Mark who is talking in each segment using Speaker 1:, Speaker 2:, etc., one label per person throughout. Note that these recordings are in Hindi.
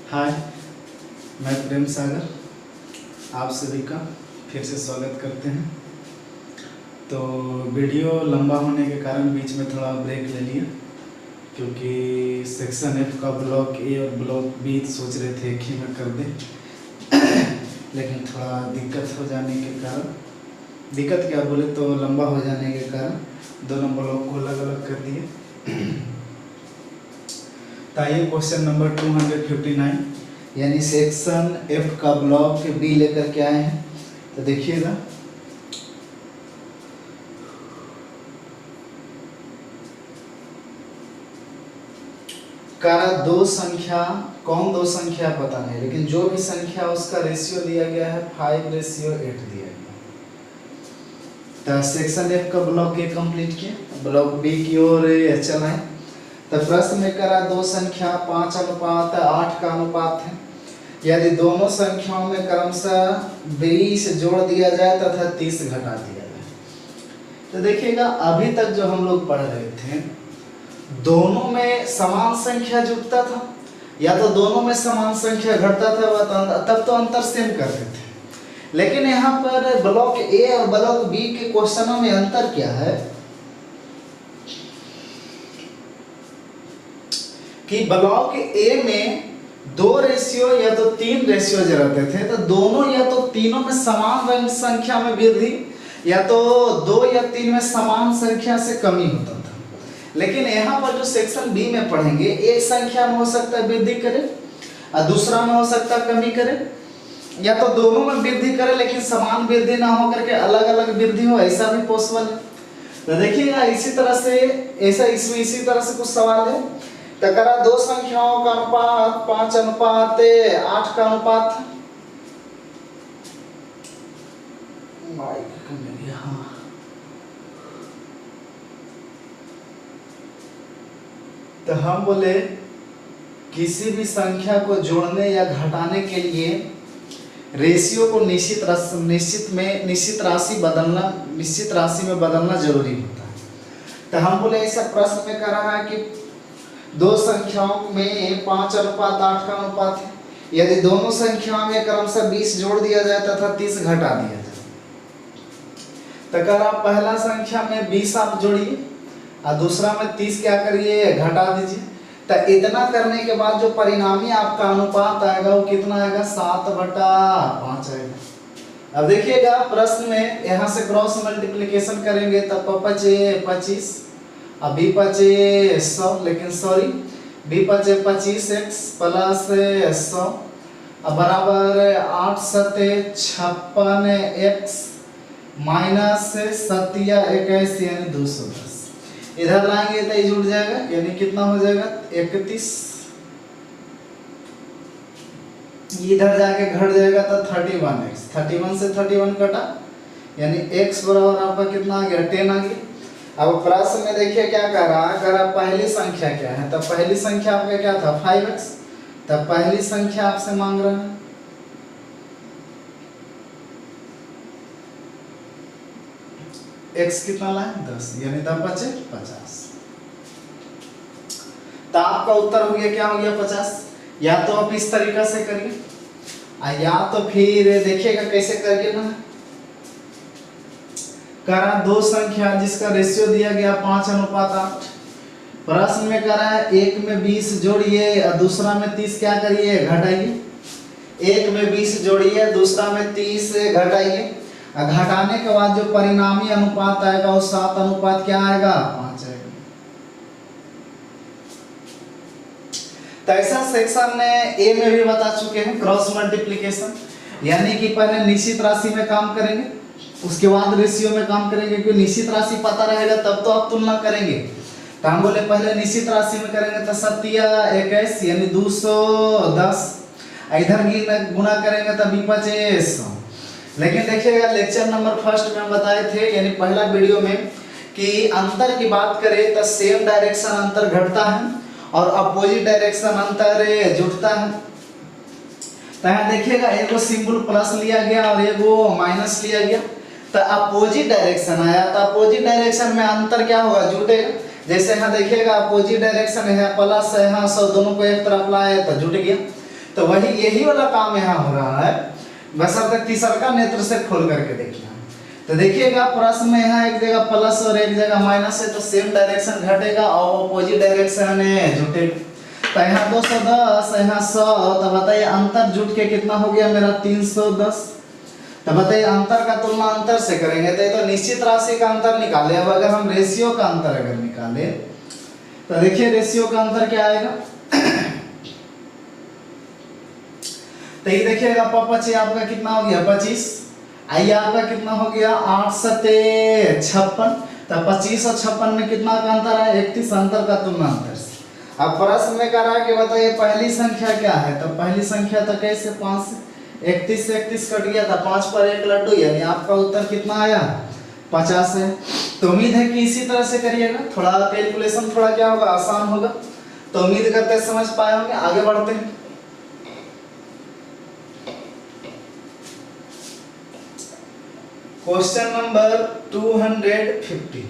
Speaker 1: हाय, मैं प्रेम सागर आप सभी का फिर से स्वागत करते हैं। तो वीडियो लंबा होने के कारण बीच में थोड़ा ब्रेक ले लिया, क्योंकि सेक्शन एफ का ब्लॉक ए और ब्लॉक बी सोच रहे थे एक ही में कर दें, लेकिन थोड़ा दिक्कत हो जाने के कारण, दिक्कत क्या बोले तो लंबा हो जाने के कारण दोनों ब्लॉक को अलग अलग कर दिए। आइए क्वेश्चन नंबर 259 यानी सेक्शन एफ का ब्लॉक बी लेकर के आए हैं। तो देखिएगा, कारा दो संख्या, कौन दो संख्या पता नहीं, लेकिन जो भी संख्या उसका रेशियो दिया गया है 5:8 दिया गया। तो सेक्शन एफ का ब्लॉक ए कंप्लीट किया, ब्लॉक बी की ओर चलाएं। तो प्रश्न में करा दो संख्या 5:8 का अनुपात है, यदि दोनों संख्याओं में क्रमशः 20 जोड़ दिया जाए तथा 30 घटा दिया जाए। तो देखिएगा, अभी तक जो हम लोग पढ़ रहे थे, दोनों में समान संख्या जुटता था या तो दोनों में समान संख्या घटता था, तब तो अंतर सेम करते थे। लेकिन यहाँ पर ब्लॉक ए और ब्लॉक बी के क्वेश्चनों में अंतर क्या है कि ब्लॉक ए में 2 रेशियो या तो 3 रेशियो रहते थे, तो दोनों या तो तीनों में समान संख्या में वृद्धि या तो 2 या 3 में समान संख्या से कमी होता था। लेकिन यहाँ पर जो सेक्शन बी में पढ़ेंगे, एक संख्या में हो सकता है वृद्धि करे और दूसरा में हो सकता है कमी करे, या तो दोनों में वृद्धि करे लेकिन समान वृद्धि ना हो करके अलग अलग वृद्धि हो, ऐसा भी पॉसिबल है। तो देखिएगा, इसी तरह से ऐसा इसमें इसी तरह से कुछ सवाल है। तो करा दो संख्याओं का अनुपात 5:8 का अनुपात, तो हम बोले किसी भी संख्या को जोड़ने या घटाने के लिए रेशियो को निश्चित राशि में बदलना जरूरी होता है। तो हम बोले ऐसा प्रश्न में कर रहा है कि दो संख्याओं में 5:8 का अनुपात है, यदि दोनों संख्याओं में क्रमशः 20 जोड़ दिया जाए तथा 30 घटा दिया जाए। तो अगर आप पहला संख्या में 20 आप जोड़िए और दूसरा में 30 क्या करिए, घटा दीजिए। तो इतना करने के बाद जो परिणामी आपका अनुपात आएगा वो कितना आएगा, 7/5 आएगा। अब देखिएगा, प्रश्न में यहाँ से क्रॉस मल्टीप्लिकेशन करेंगे तब 5×5 = 25, अब b 5 100, लेकिन सॉरी b 5 25x प्लस 100 बराबर 8 × 56x माइनस 7 × 21 यानी 210। इधर लाएंगे तो ये जुड़ जाएगा, यानी कितना हो जाएगा 31, इधर जाके घट जाएगा तो 31x, 31 से 31 कटा यानी x बराबर आपका कितना आ गया, 10 आ गया। अब प्रश्न में देखिए क्या कर रहा है, अगर पहली संख्या क्या है, तब पहली संख्या आपका क्या था 5x, तब पहली संख्या आपसे मांग रहा है x कितना लाए 10, यानी 10×5 = 50। तो आपका उत्तर हो गया, क्या हो गया 50। या तो आप इस तरीका से करिए या तो फिर देखिएगा कैसे करिए ना, करा दो संख्या जिसका रेशियो दिया गया 5:8। प्रश्न में करा है एक में 20 जोड़िए और दूसरा में 30 क्या करिए, घटाइए। एक में 20 जोड़िए, दूसरा में 30 घटाइए। घटाने के बाद जो परिणामी अनुपात आएगा वो 7 क्या आएगा, 5 आएगा। तो ऐसा सेक्शन ए में भी बता चुके हैं क्रॉस मल्टीप्लिकेशन, यानी कि पहले निश्चित राशि में काम करेंगे, उसके बाद रेशियो में काम करेंगे, क्योंकि निश्चित राशि पता रहेगा तब तो आप तुलना करेंगे। तो हम बोले पहले निश्चित राशि में करेंगे तो 7 × 21 यानी 210, इधर गुना करेंगे तो b 5 100। लेकिन देखिएगा, लेक्चर नंबर 1 में बताए थे, यानी पहला वीडियो में, कि अंतर की बात करें तो सेम डायरेक्शन अंतर घटता है और अपोजिट डायरेक्शन अंतर जुटता है। तो यहाँ देखिएगा, एगो सिंबल प्लस लिया गया और एगो माइनस लिया गया, तो अपोजिट डायरेक्शन आया, तो अपोजिट डायरेक्शन में अंतर क्या होगा, जुटेगा। जैसे यहाँ देखिएगा, अपोजिट डायरेक्शन है प्लस है, यहाँ सब दोनों को एक तरफ लाए तो जुट गया। तो वही यही वाला काम यहाँ हो रहा है, बस अब तक तीसरा नेत्र से खोल करके देखना। तो देखिएगा प्रश्न में यहाँ एक जगह प्लस और एक जगह माइनस है, तो सेम डायरेक्शन घटेगा और अपोजिट डायरेक्शन है जुटेगा। तो यहाँ 210, यहाँ 100, तो बताइए अंतर जुट के कितना हो गया मेरा 310। तो बताइए अंतर का तुलना अंतर से करेंगे तो ये तो निश्चित राशि का अंतर निकाले। अब अगर हम रेशियो का अंतर अगर निकाले तो देखिए रेशियो का अंतर क्या आएगा। तो ये देखिएगा 25 आपका कितना हो गया 25, आइए आपका कितना हो गया 8 सत्ते 56। तो 25 और 56 में कितना का अंतर है 31, अंतर का तुलना अंतर से। अब प्रश्न में कह रहा है कि बताइए पहली संख्या क्या है, तो पहली संख्या तो कैसे 5 से 31 से 31 कट गया था, 5 पर 1 लड्डू, यानी आपका उत्तर कितना आया 50 है। तो उम्मीद है कि इसी तरह से करिएगा, थोड़ा कैलकुलेशन थोड़ा क्या होगा आसान होगा। तो उम्मीद करते हैं समझ पाए होंगे। आगे बढ़ते हैं। Question number 250।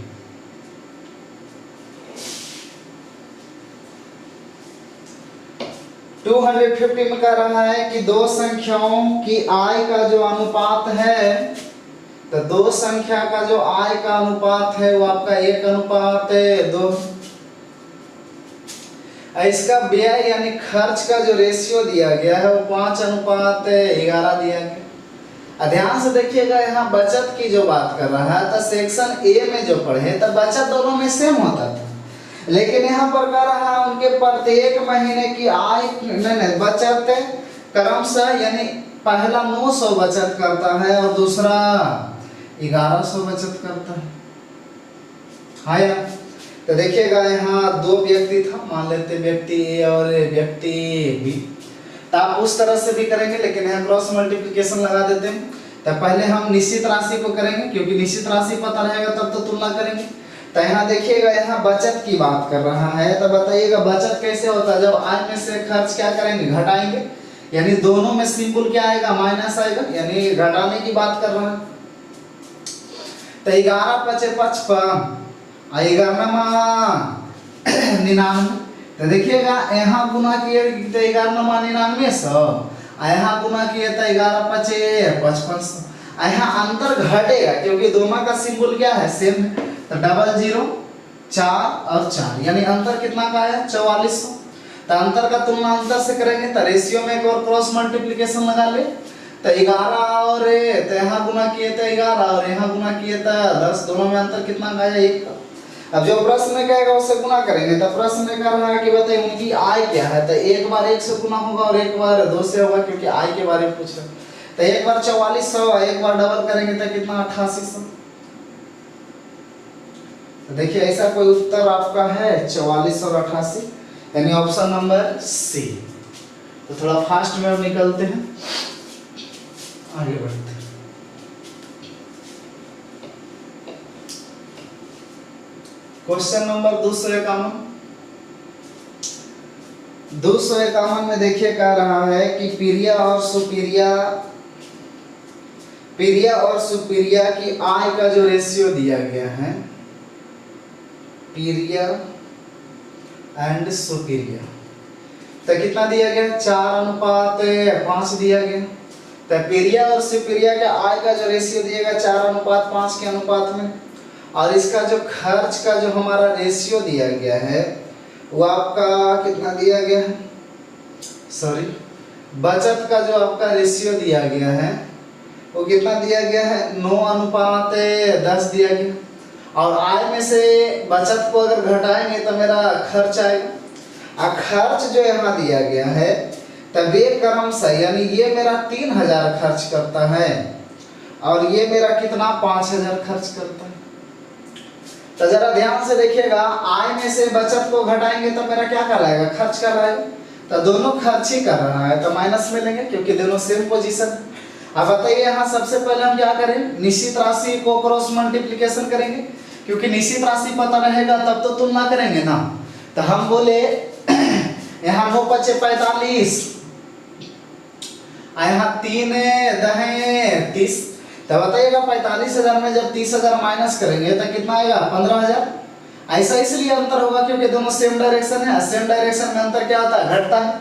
Speaker 1: में कह रहा है कि दो संख्याओं की आय का जो अनुपात है, तो दो संख्या का जो आय का अनुपात है वो आपका 1:2। इसका व्यय यानी खर्च का जो रेशियो दिया गया है वो 5:11 दिया गया। ध्यान से देखिएगा यहाँ बचत की जो बात कर रहा है, तो सेक्शन ए में जो पढ़े तो बचत दोनों में सेम होता था, लेकिन यहाँ पर कह रहा है उनके प्रत्येक महीने की आय नहीं बचत क्रमशः, यानी पहला 900 बचत करता है और दूसरा 1100 बचत करता है। हाँ यार, तो देखिएगा यहाँ दो व्यक्ति था, मान लेते व्यक्ति ए और व्यक्ति बी। तो आप उस तरह से भी करेंगे, लेकिन यहाँ क्रॉस मल्टीप्लिकेशन लगा देते हैं। तो पहले हम निश्चित राशि को करेंगे, क्योंकि निश्चित राशि पता रहेगा तब तो तुलना करेंगे। तो यहाँ देखिएगा यहाँ बचत की बात कर रहा है, तो बताइएगा बचत कैसे होता है, जब आय में से खर्च क्या करेंगे घटाएंगे, यानी दोनों में सिंबल क्या आएगा माइनस आएगा, यानी घटाने की बात कर रहा है। तो 11×5 = 55, 11×99। तो देखिएगा यहाँ गुना किए तो 11×99 यहाँ गुना किए तो 11×5 = 55। यहाँ अंतर घटेगा क्योंकि दोनों का सिंबल क्या है सेम है। तो 00, 4 और 4, यानी अंतर कितना का है 4400। तो अंतर का तुलना अंतर से करेंगे तो रेशियो में एक और क्रॉस मल्टीप्लिकेशन लगा ले। तो 11 और तो यहाँ गुना किए तो 11 और यहाँ गुना किए तो 10, दोनों में अंतर कितना का है 1 का। अब जो प्रश्न में कहेगा उससे गुना करेंगे। तो प्रश्न में कह रहा है कि बताइए उनकी आय क्या है, तो एक बार 1 से गुना होगा और एक बार 2 से होगा, क्योंकि आय के बारे में पूछ रहे हैं। तो एक बार 4400, एक बार डबल करेंगे तो कितना 8800। तो देखिए ऐसा कोई उत्तर आपका है 44 और 88, यानी ऑप्शन नंबर सी। तो थोड़ा फास्ट में अब निकलते हैं, आगे बढ़ते हैं। क्वेश्चन नंबर 251 में देखिए कह रहा है कि पीरिया और सुपीरिया की आय का जो रेशियो दिया गया है, पीरिया एंड सुपीरिया, तो कितना दिया गया 4:5 दिया गया। तो पीरिया और सुपीरिया के आय का जो रेशियो दिएगा 4:5 के अनुपात में, और इसका जो खर्च का जो हमारा रेशियो दिया गया है वो आपका कितना दिया गया है, सॉरी बचत का जो आपका रेशियो दिया गया है वो कितना दिया गया है 9:10 दिया गया। और आय में से बचत को अगर घटाएंगे तो मेरा खर्च आएगा। खर्च जो यहाँ दिया गया है तब ये क्रमशः, यानी ये मेरा 3000 खर्च करता है और ये मेरा कितना 5000 खर्च करता है। तो जरा ध्यान से देखिएगा, आय में से बचत को घटाएंगे तो मेरा क्या कहलाएगा खर्च कहलाएगा। तो दोनों खर्च ही कर रहा है तो माइनस में लेंगे, क्योंकि दोनों सेम पोजीशन। अब बताइए यहाँ सबसे पहले हम क्या करें, निश्चित राशि को क्रॉस मल्टीप्लिकेशन करेंगे, क्योंकि निश्चित राशि पता रहेगा तब तो तुलना करेंगे ना। तो हम बोले यहाँ 9×5 = 45, यहाँ 3×10 = 30। तो बताइएगा 45,000 में जब 30,000 माइनस करेंगे तो कितना आएगा 15,000। ऐसा इसलिए अंतर होगा क्योंकि दोनों सेम डायरेक्शन है, सेम डायरेक्शन में अंतर क्या होता है घटता है।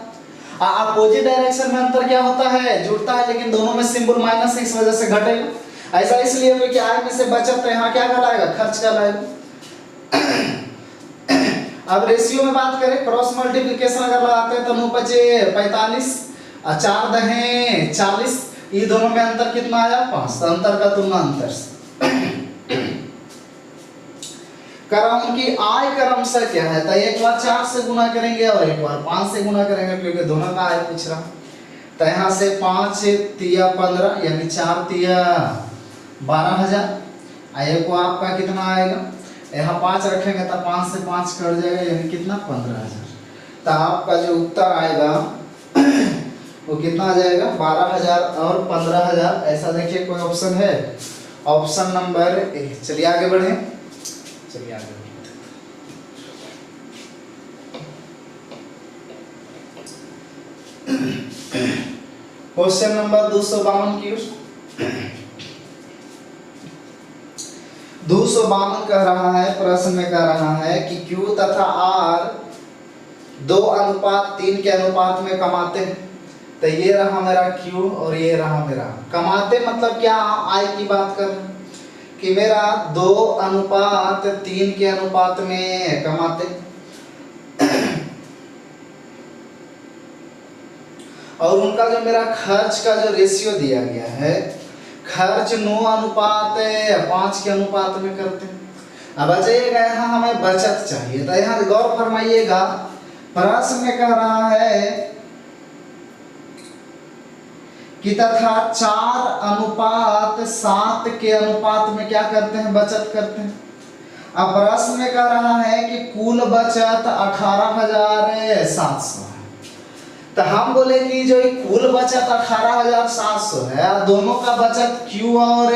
Speaker 1: अपोजिट डायरेक्शन में अंतर क्या होता है, जुड़ता है, लेकिन दोनों में सिंबल माइनस है, इस वजह से घटेगा। ऐसा इसलिए हुआ कि आय में से बचत तो यहाँ क्या कहलाएगा, खर्च कहलाएगा। अब रेशियो में बात करें, क्रॉस मल्टीप्लिकेशन अगर लगाते हैं तो 9 पचे 45 और 4 दहें 40, ये दोनों में अंतर कितना आया, 5। तो अंतर का तुलना अंतर से करा। उनकी आय क्रमशः क्या है, तो एक बार 4 से गुना करेंगे और एक बार 5 से गुना करेंगे, क्योंकि दोनों का आय पूछ रहा। तो यहाँ से 5 तिया 15 यानी 4 तिया 12,000। एक को आपका कितना आएगा, यहाँ 5 रखेंगे तो 5 से 5 कट जाएगा, यानी कितना 15,000। तो आपका जो उत्तर आएगा वो कितना आ जाएगा, 12,000 और 15,000। ऐसा देखिए कोई ऑप्शन है, ऑप्शन नंबर ए। चलिए आगे बढ़े, चलिए आगे बढ़े। क्वेश्चन नंबर 252 की 252 कह रहा है, प्रश्न में कह रहा है कि Q तथा R 2:3 के अनुपात में कमाते हैं। तो ये रहा मेरा Q और ये रहा मेरा, कमाते मतलब क्या, आय की बात कर कि मेरा 2:3 के अनुपात में कमाते, और उनका जो मेरा खर्च का जो रेशियो दिया गया है, खर्च 9:5 के अनुपात में करते हैं। अब बचाइएगा, यहाँ हमें बचत चाहिए, तो यहाँ गौर फरमाइएगा, प्रश्न में कह रहा है कि तथा 4:7 के अनुपात में क्या करते हैं, बचत करते हैं। अब प्रश्न में कह रहा है कि कुल बचत 18,700 है। तो हम बोले कि जो कुल बचत 18,700 है, दोनों का बचत Q और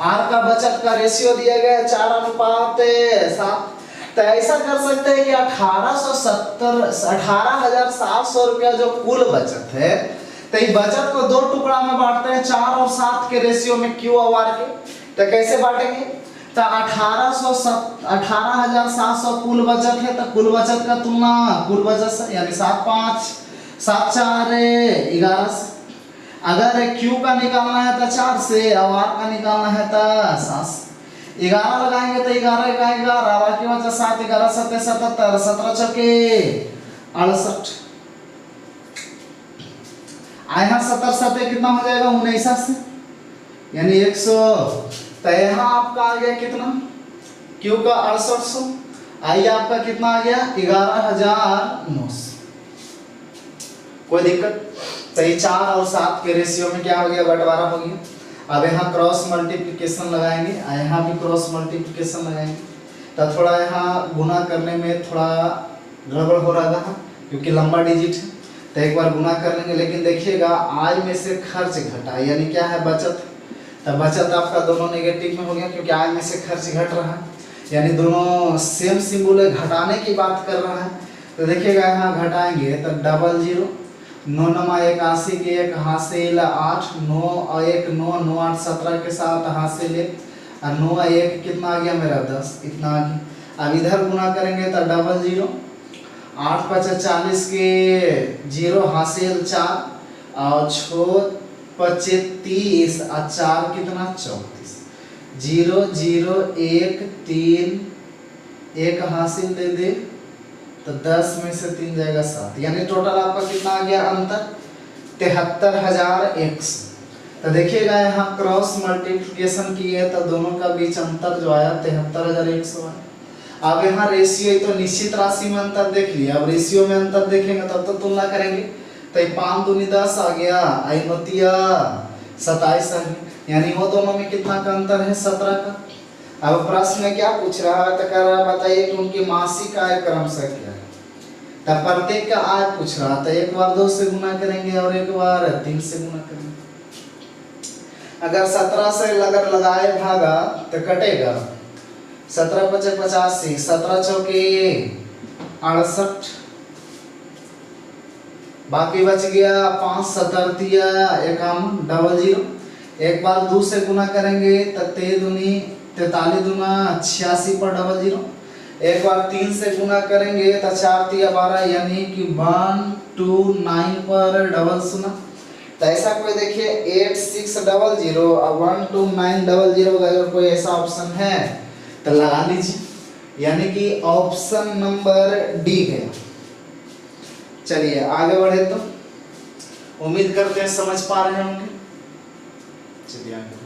Speaker 1: R का बचत का रेशियो दिया गया है 4:7। तो ऐसा कर सकते हैं कि 18,700 रुपया जो कुल बचत है, तो इस बचत को 2 टुकड़ा में बांटते हैं, 4 और 7 के रेशियो में Q और R के। तो कैसे बांटेंगे, तो 18,700 कुल बचत है, तो कुल बचत का तुलना कुल बचत से, यानी 7 4 11 से। अगर Q का निकालना है तो 4 से, और R का निकालना है तो 7 से। 11 लगाएंगे तो 11 का 11, बाकी बचा 7, 11 7 77, 17 चौके 68। यहाँ 70 7 कितना हो जाएगा, 19 यानी 100। तो यहाँ आपका आ गया कितना, Q का 6800, आई आपका कितना आ गया 11,900। कोई दिक्कत। तो ये 4 और 7 के रेशियो में क्या हो गया, बंटवारा हो गया। अब यहाँ क्रॉस मल्टीप्लिकेशन लगाएंगे, यहाँ भी क्रॉस मल्टीप्लिकेशन लगाएंगे। तो थोड़ा यहाँ गुना करने में थोड़ा गड़बड़ हो रहा था, क्योंकि लंबा डिजिट है। तो एक बार गुना कर लेंगे, लेकिन देखिएगा आय में से खर्च घटा, यानी क्या है, बचत। तो बचत आपका दोनों नेगेटिव में हो गया, क्योंकि आय में से खर्च घट रहा है, यानी दोनों सेम सिंबल है, घटाने की बात कर रहा है। तो देखिएगा यहाँ घटाएंगे तो 00 9 9 81 के 1 हासिल 8 9 और 1 9 9 8 17 के साथ हासिल 1 और 9 1 कितना आ गया मेरा 10, इतना आ गया। अब इधर गुना करेंगे तो 00 8 5 40 के 0 हासिल 4 और 6 5 30 और 4 कितना 34 0 0 1 3 1 हासिल दे दे तो 10 में से 3 जाएगा 7, यानी टोटल आपका कितना आ गया अंतर 73,100। तो देखिएगा यहाँ क्रॉस मल्टीप्लिकेशन किए तो दोनों का बीच अंतर जो आया 73,100 है। अब यहाँ रेशियो तो निश्चित राशि में अंतर देख लिया, अब रेशियो में अंतर देखेंगे तब तो तुलना करेंगे। तो 5 दूनी 10 आ गया, 27 आ गया, यानी वो दोनों में कितना का अंतर है 17 का। अब प्रश्न में क्या पूछ रहा है, तो कह रहा है बताइए कि उनकी मासिक आय क्रमशः क्या है। तो प्रत्येक का आय पूछ रहा था, एक बार 2 से गुना करेंगे और एक बार 3 से गुना करेंगे। अगर 17 से अगर लगाए भागा तो कटेगा 17 5 85, 17 चौके 68, बाकी बच गया 5 7 51 00। एक बार 2 से गुना करेंगे तो 3 दूनी 43 दूना 86 पर 00, एक बार 3 से गुना करेंगे तो 4 तिया 12, यानी कि 129 पर डबल सुना। तो ऐसा कोई देखिए 8600 और 12900 का अगर कोई ऐसा ऑप्शन है तो लगा लीजिए, यानी कि ऑप्शन नंबर डी गया। चलिए आगे बढ़े, तो उम्मीद करते हैं समझ पा रहे होंगे। चलिए आगे बढ़ते।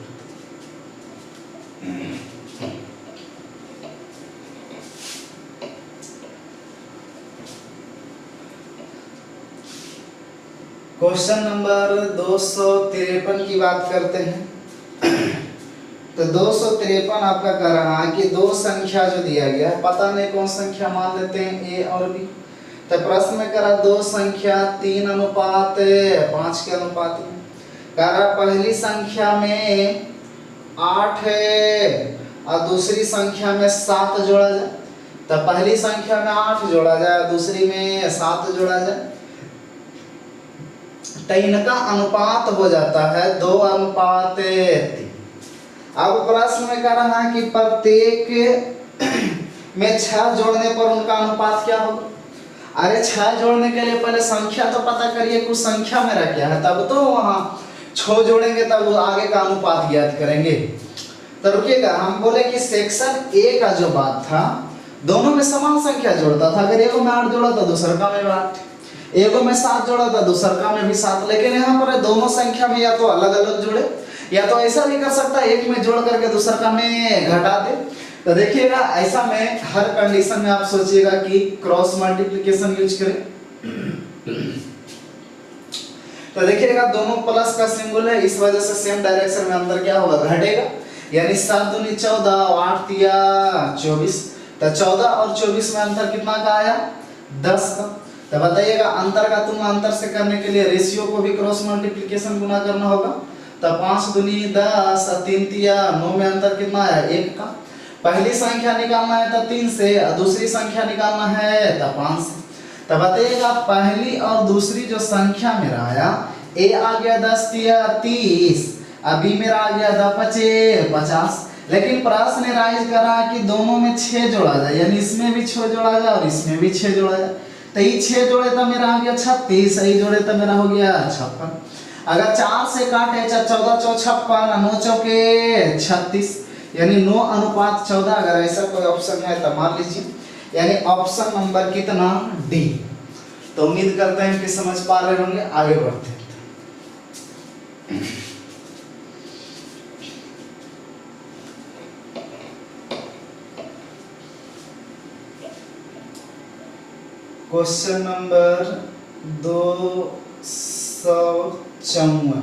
Speaker 1: क्वेश्चन नंबर 253 की बात करते हैं। तो 253 आपका कह रहा है कि दो संख्या जो दिया गया है, पता नहीं कौन संख्या मान लेते हैं, ए और बी। तो प्रश्न में करा दो संख्या 3:5 के अनुपात में। कह रहा पहली संख्या में 8 है और दूसरी संख्या में 7 जोड़ा जाए। तो पहली संख्या में 8 जोड़ा जाए, दूसरी में 7 जोड़ा जाए, तो इनका अनुपात हो जाता है 2:3। अब प्रश्न में कह रहा है कि प्रत्येक में 6 जोड़ने पर उनका अनुपात क्या होगा। अरे 6 जोड़ने के लिए पहले संख्या तो पता करिए, कुछ संख्या मेरा क्या है, तब तो वहां 6 जोड़ेंगे तब आगे का अनुपात ज्ञात करेंगे। तो रुकिएगा, हम बोले कि सेक्शन ए का जो बात था, दोनों में समान संख्या जोड़ता था। अगर एगो में 8 जोड़ा था दूसरा का में 8, एगो में 7 जोड़ा था दूसरा का में भी 7। लेकिन यहाँ पर दोनों संख्या में या तो अलग अलग जोड़े, या तो ऐसा भी कर सकता है एक में जोड़ करके दूसरा का में घटा दे। तो देखिएगा ऐसा में हर कंडीशन में आप सोचिएगा कि क्रॉस मल्टीप्लिकेशन यूज करें। तो देखिएगा दोनों प्लस का सिंबल है, इस वजह से सेम डायरेक्शन में अंदर क्या होगा, घटेगा। यानी 7 दूनी 14 और 8 तिया 24। तो 14 और 24 में अंतर कितना का आया, 10 का। तो बताइएगा अंतर का तुलना अंतर से करने के लिए रेशियो को भी क्रॉस मल्टीप्लिकेशन गुना करना होगा। तो 5 दूनी 10 और 3 तिया 9 में अंतर कितना आया, 1 का। पहली संख्या निकालना है तो 3 से, और दूसरी संख्या निकालना है तो 5 से। तो बताइएगा पहली और दूसरी जो संख्या मेरा आया, ए आ गया 10 तिया 30, अभी मेरा आ गया 10 50। लेकिन प्रश्न राइज करा कि दोनों में 6 जोड़ा जाए, यानी इसमें भी 6 जोड़ा जाए और इसमें भी 6 जोड़ा जाए। तो ये 6 जोड़े तो मेरा आ गया 36, यही जोड़े तो मेरा हो गया 56। अगर 4 से काटे 14 चौ 56, 9 चौके 36, यानी 9:14। अगर ऐसा कोई ऑप्शन है तो मान लीजिए, यानी ऑप्शन नंबर कितना, डी। तो उम्मीद करते हैं कि समझ पा रहे होंगे। आगे बढ़ते हैं। क्वेश्चन नंबर 254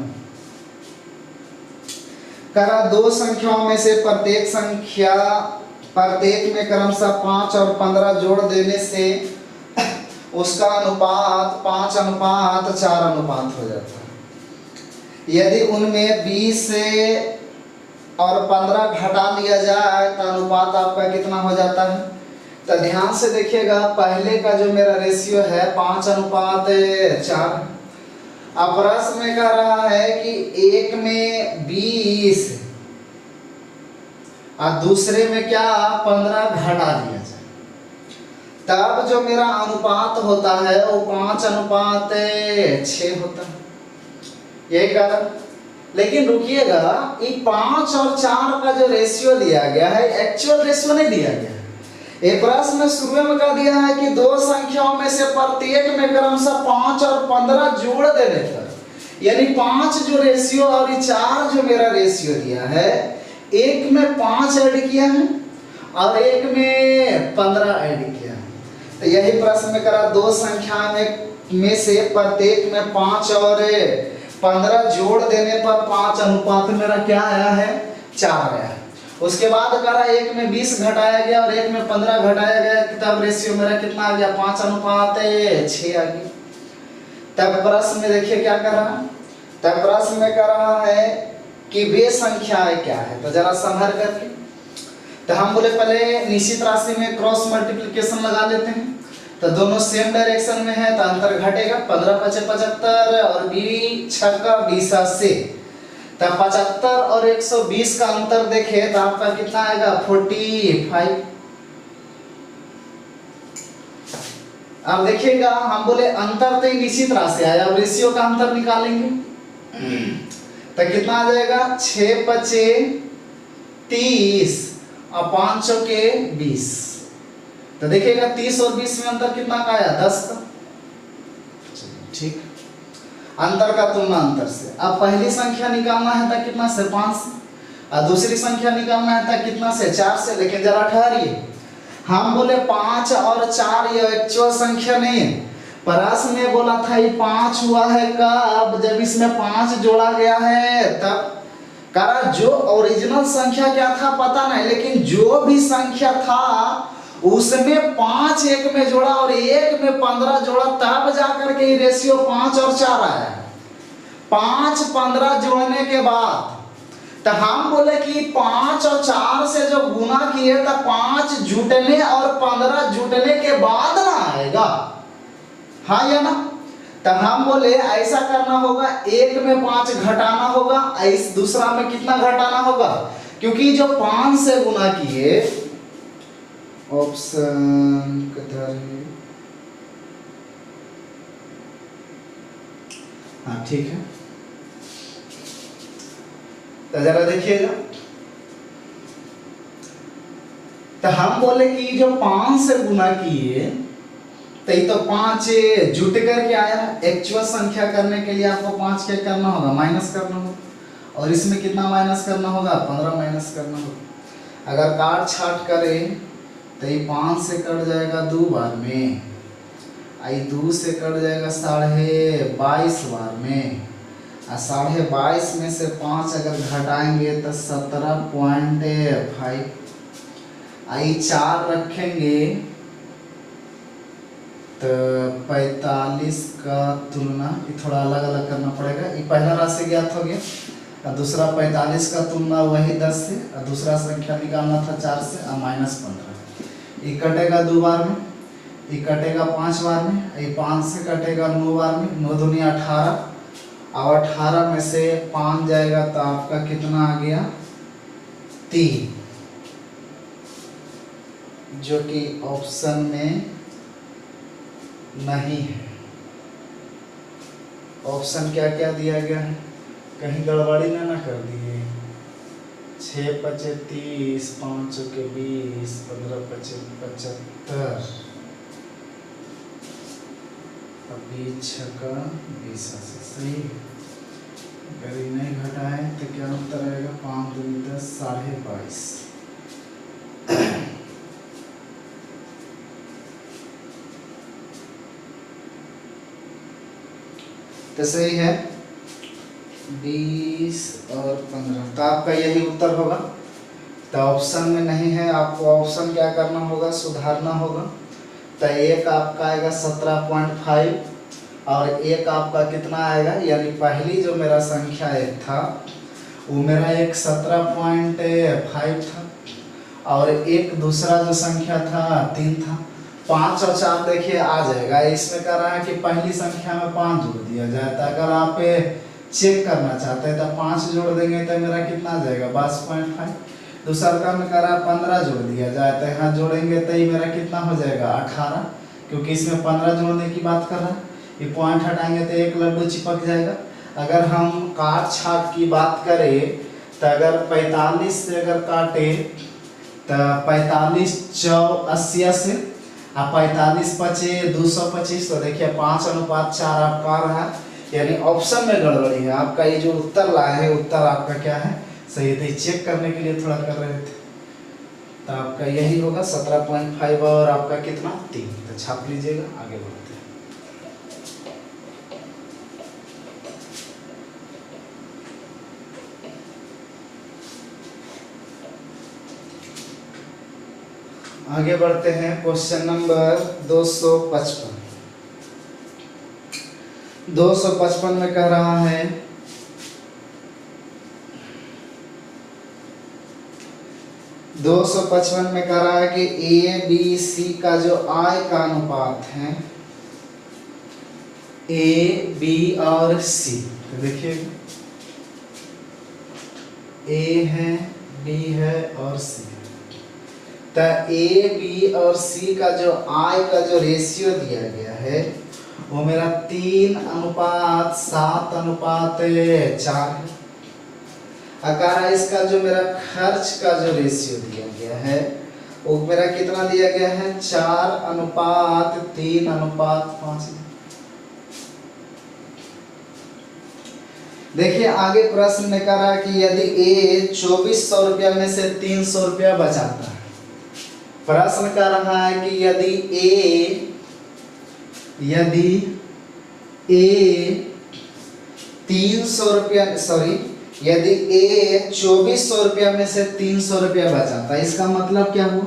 Speaker 1: करा दो संख्याओं में से प्रत्येक में क्रमशः 5 और 15 जोड़ देने से उसका अनुपात 5:4 हो जाता है। यदि उनमें 20 और 15 घटा लिया जाए तो अनुपात आपका कितना हो जाता है। तो ध्यान से देखिएगा, पहले का जो मेरा रेशियो है 5:4। अब प्रश्न में कह रहा है कि एक में 20 और दूसरे में क्या 15 घटा दिया जाए, तब जो मेरा अनुपात होता है वो 5:6 होता है। यही कारण। लेकिन रुकिएगा, ये 5 और 4 का जो रेशियो दिया गया है एक्चुअल रेशियो नहीं दिया गया है। एक प्रश्न में शुरू में कह दिया है कि दो संख्याओं में से प्रत्येक में क्रमशः 5 और 15 जोड़ देने पर, यानी 5 जो रेशियो और 4 जो मेरा रेशियो दिया है, एक में 5 ऐड किया है और एक में 15 ऐड किया है। तो यही प्रश्न में करा दो संख्या में से प्रत्येक में 5 और 15 जोड़ देने पर 5 अनुपात मेरा क्या आया है, 4 आया है। उसके बाद करा एक में 20 घटाया गया और एक में 15 घटाया गया, तब रेशियो मेरा कितना आ गया, 5:6 आ गया। तब प्रश्न में देखिए क्या कर रहा है, तब प्रश्न में कर रहा है कि वे संख्याएं क्या है। तो जरा संभर करके, तो हम बोले पहले निश्चित राशि में क्रॉस मल्टीप्लिकेशन लगा लेते हैं। तो दोनों सेम डायरेक्शन में है तो अंतर घटेगा, 15×5 75 और 20×6 20। तब 75 और 120 का अंतर देखे तो आपका कितना आएगा, 45। अब देखिएगा हम बोले अंतर तो निश्चित राशि आया, अब रेशियो का अंतर निकालेंगे तो कितना आ जाएगा 6 पचे 30 और 5 के 20। तो देखिएगा 30 और 20 में अंतर कितना का आया 10 का। ठीक, अंतर का तुलना अंतर से। अब पहली संख्या निकालना है था कितना से 5 से, और दूसरी संख्या निकालना है था कितना से 4 से। लेकिन जरा ठहरिए, हम बोले 5 और 4 ये एक्चुअल संख्या नहीं है। प्रश्न में बोला था ये 5 हुआ है कब, जब इसमें 5 जोड़ा गया है तब। करा जो ओरिजिनल संख्या क्या था पता नहीं, लेकिन जो भी संख्या था उसमें 5 एक में जोड़ा और एक में 15 जोड़ा, तब जाकर के रेशियो 5 और 4 आया। 5 15 जोड़ने के बाद तो हम बोले कि 5 और 4 से जो गुना किए तो 5 जुटने और 15 जुटने के बाद ना आएगा, हाँ या ना। तो हम बोले ऐसा करना होगा, एक में 5 घटाना होगा, इस दूसरा में कितना घटाना होगा, क्योंकि जो 5 से गुना किए, ऑप्शन किधर है, हाँ ठीक है। तो जरा देखिएगा, तो हम बोले कि जो 5 से गुना किए तो ये तो 5 जुट करके आया। एक्चुअल संख्या करने के लिए आपको 5 क्या करना होगा, माइनस करना होगा, और इसमें कितना माइनस करना होगा 15 माइनस करना होगा। अगर काट छाट करें तो ये 5 से कट जाएगा 2 बार में, आई 2 से कट जाएगा 22.5 बार में, और 22.5 में से 5 अगर घटाएंगे तो 17.5, आई 4 रखेंगे तो 45 का तुलना, ये थोड़ा अलग अलग करना पड़ेगा। ये पहला राशि ज्ञात हो गया, और दूसरा 45 का तुलना वही 10 से, और दूसरा संख्या निकालना था 4 से, और -15। ये कटेगा 2 बार में, ये कटेगा 5 बार में, ये 5 से कटेगा 9 बार में, 9 दूनी 18, और 18 में से 5 जाएगा तो आपका कितना आ गया 3, जो कि ऑप्शन में नहीं है। ऑप्शन क्या क्या दिया गया है, कहीं गड़बड़ी ना कर दिए। 6 पचे 30, 5 के 20, 15 पचे 75, अभी 6 का 20 सही। अगर ये नहीं घटाए तो क्या उत्तर आएगा 5 दूनी 10, 22.5। तो सही है 20 और 15, तो आपका यही उत्तर होगा। तो ऑप्शन में नहीं है, आपको ऑप्शन क्या करना होगा, सुधारना होगा। तो एक आपका आएगा 17.5 और एक आपका कितना आएगा, यानी पहली जो मेरा संख्या एक था वो मेरा एक 17.5 था, और एक दूसरा जो संख्या था 3 था। 5 और 4 देखिए आ जाएगा। इसमें कह रहा है कि पहली संख्या में 5 जोड़ दिया जाए, तो अगर आप चेक करना चाहते हैं तो 5 जोड़ देंगे तो मेरा कितना आ जाएगा 22.5। दूसरा का में कह रहा है 15 जोड़ दिया जाए, तो यहाँ जोड़ेंगे तो ये मेरा कितना हो जाएगा 18, क्योंकि इसमें 15 जोड़ने की बात कर रहा है। ये पॉइंट हटाएंगे तो एक लड्डू चिपक जाएगा। अगर हम काट छाट की बात करें तो अगर 45 से अगर काटे तो 45 × 80 से, आप 45 पचे 225, तो देखिए 5:4 आपका आ रहा है, यानी ऑप्शन में गड़बड़ी है। आपका ये जो उत्तर लाए हैं, उत्तर आपका क्या है सही थे, चेक करने के लिए थोड़ा कर रहे थे। तो आपका यही होगा 17.5 और आपका कितना 3। तो छाप लीजिएगा, आगे बढ़ते हैं। आगे बढ़ते हैं, क्वेश्चन नंबर 255। 255 में कह रहा है 255 में कह रहा है कि ए बी सी का जो आय का अनुपात है, ए बी और सी, तो देखिए ए है, बी है और सी है। तो ए बी और सी का जो आय का जो रेशियो दिया गया है वो मेरा 3:7:4 है। अकारा इसका जो मेरा खर्च का जो रेशियो दिया गया है वो मेरा कितना दिया गया है 4:3:5। देखिए आगे प्रश्न में कह रहा है कि यदि ए 2400 रुपया में से 300 रुपया बचाता है। प्रश्न कर रहा है कि यदि ए 300 रुपया यदि ए 2400 रुपया में से 300 रुपया बचाता है, इसका मतलब क्या हुआ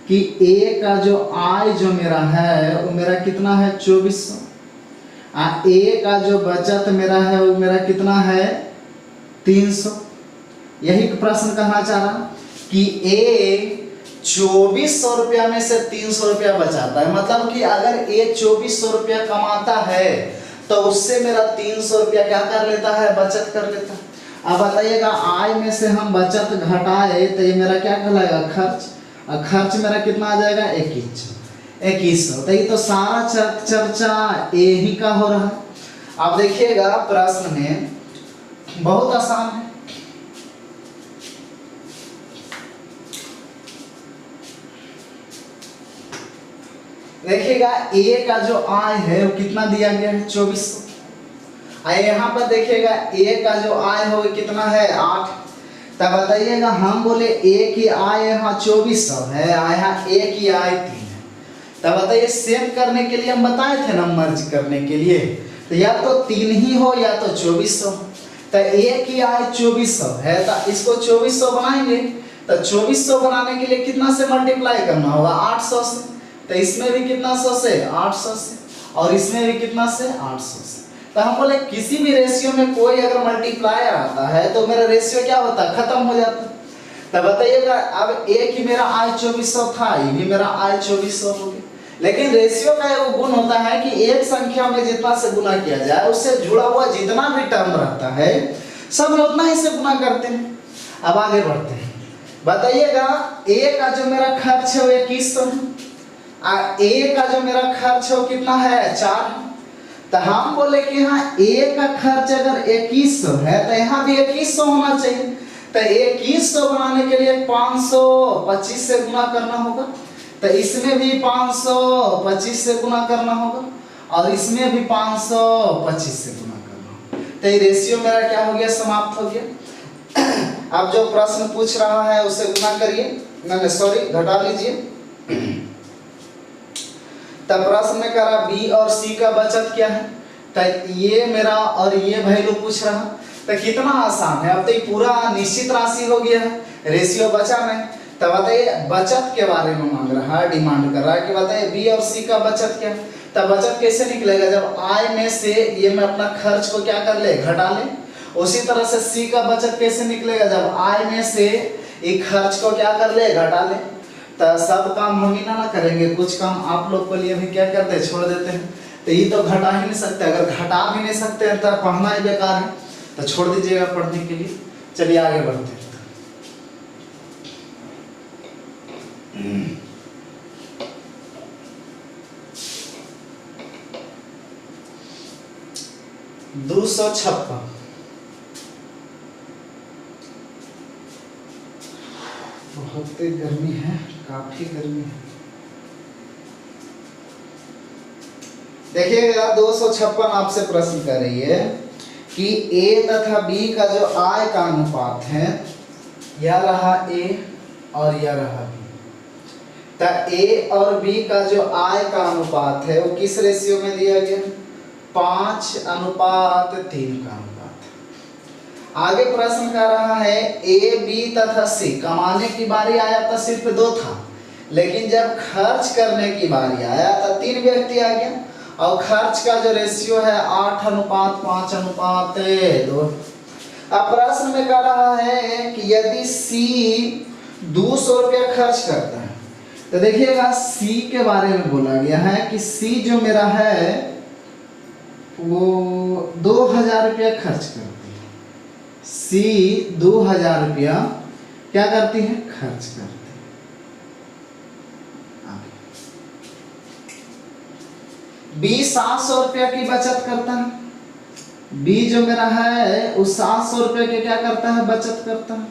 Speaker 1: कि ए का जो आय जो मेरा है वो मेरा कितना है 2400। ए का जो बचत मेरा है वो मेरा कितना है 300। यही प्रश्न कहना चाह रहा कि ए 2400 रुपया में से 300 रुपया बचाता है, मतलब कि अगर ए 2400 रुपया कमाता है तो उससे मेरा 300 रुपया क्या कर लेता है, बचत कर लेता है। अब बताइएगा आय में से हम बचत घटाए तो ये मेरा क्या कहलाएगा खर्च, और खर्च मेरा कितना आ जाएगा 2100। तो ये तो सारा चर्चा ए ही का हो रहा है। अब देखिएगा प्रश्न में बहुत आसान है। देखिएगा ए का जो आय है वो कितना दिया गया है 2400। यहाँ पर देखिएगा ए का जो आय हो कितना है 8। तब बताइएगा हम बोले ए की आय यहाँ 2400 है, यहाँ ए की आय 3 है। तब बताइए सेव करने के लिए हम बताए थे ना मर्ज करने के लिए, तो या तो 3 ही हो या तो 2400। तो ए की आय 2400 है तो इसको 2400 बनाएंगे, तो 2400 बनाने के लिए कितना से मल्टीप्लाई करना होगा 800 से। तो इसमें भी कितना 100 से 800 से, और इसमें भी कितना से 800 से। तो हम बोले किसी भी रेशियो में कोई अगर मल्टीप्लायर आता है तो मेरा रेशियो क्या होता है, खत्म हो जाता है। तो बताइएगा अब ए की मेरा आय 2400 था, ये भी मेरा आय 2400 हो गया। लेकिन रेशियो का वो गुण होता है कि एक संख्या में जितना से गुना किया जाए उससे जुड़ा हुआ जितना भी टर्म रहता है सब में उतना ही से गुना करते हैं। अब आगे बढ़ते हैं। बताइएगा ए का जो मेरा खर्च है वो 2100 है, ए का जो मेरा खर्च है कितना है 4। तो हम बोले कि यहाँ ए का खर्च अगर 2100 है तो यहाँ भी 2100 होना चाहिए। तो 2100 बनाने के लिए 525 से गुना करना होगा, तो इसमें भी 525 से गुना करना होगा, और इसमें भी 525 से गुना करना होगा। तो ये रेशियो मेरा क्या हो गया, समाप्त हो गया। अब जो प्रश्न पूछ रहा है उसे गुना करिए, सॉरी घटा लीजिए। तब प्रश्न में करा बी और सी का बचत क्या है, तो ये मेरा और ये वैल्यू पूछ रहा। तो कितना आसान है, अब तो ये पूरा निश्चित राशि हो गया है, रेशियो बचा नहीं। तो बताइए बचत के बारे में मांग रहा है, डिमांड कर रहा है कि बताइए बी और सी का बचत क्या है। तो बचत कैसे निकलेगा, जब आय में से ये मैं अपना खर्च को क्या कर ले, घटा ले। उसी तरह से सी का बचत कैसे निकलेगा, जब आय में से ये खर्च को क्या कर ले, घटा ले। तो सब काम हम ही ना करेंगे, कुछ काम आप लोग के लिए भी क्या करते छोड़ देते हैं। तो ये तो घटा ही नहीं सकते, अगर घटा भी नहीं सकते हैं तो पढ़ना ही बेकार है, तो छोड़ दीजिएगा पढ़ने के लिए। चलिए आगे बढ़ते हैं। दो 256 बहुत गर्मी है, काफी गर्मी है। देखिएगा 256 आपसे प्रश्न कर रही है कि ए तथा बी का जो आय का अनुपात है, यह रहा ए और यह रहा बी। तो ए और बी का जो आय का अनुपात है वो किस रेशियो में दिया गया, 5:3 का अनुपात। आगे प्रश्न कर रहा है ए बी तथा सी कमाने की बारी आया तो सिर्फ 2 था, लेकिन जब खर्च करने की बारी आया तो 3 व्यक्ति आ गया, और खर्च का जो रेशियो है 8:5:2। अब प्रश्न में कह रहा है कि यदि सी 200 रुपया खर्च करता है, तो देखिएगा सी के बारे में बोला गया है कि सी जो मेरा है वो 2000 रुपया खर्च करती है। सी 2000 रुपया क्या करती है, खर्च करती है। बी 700 रुपया की बचत करता है। बी जो मेरा है वो 700 रुपये के क्या करता है, बचत करता है।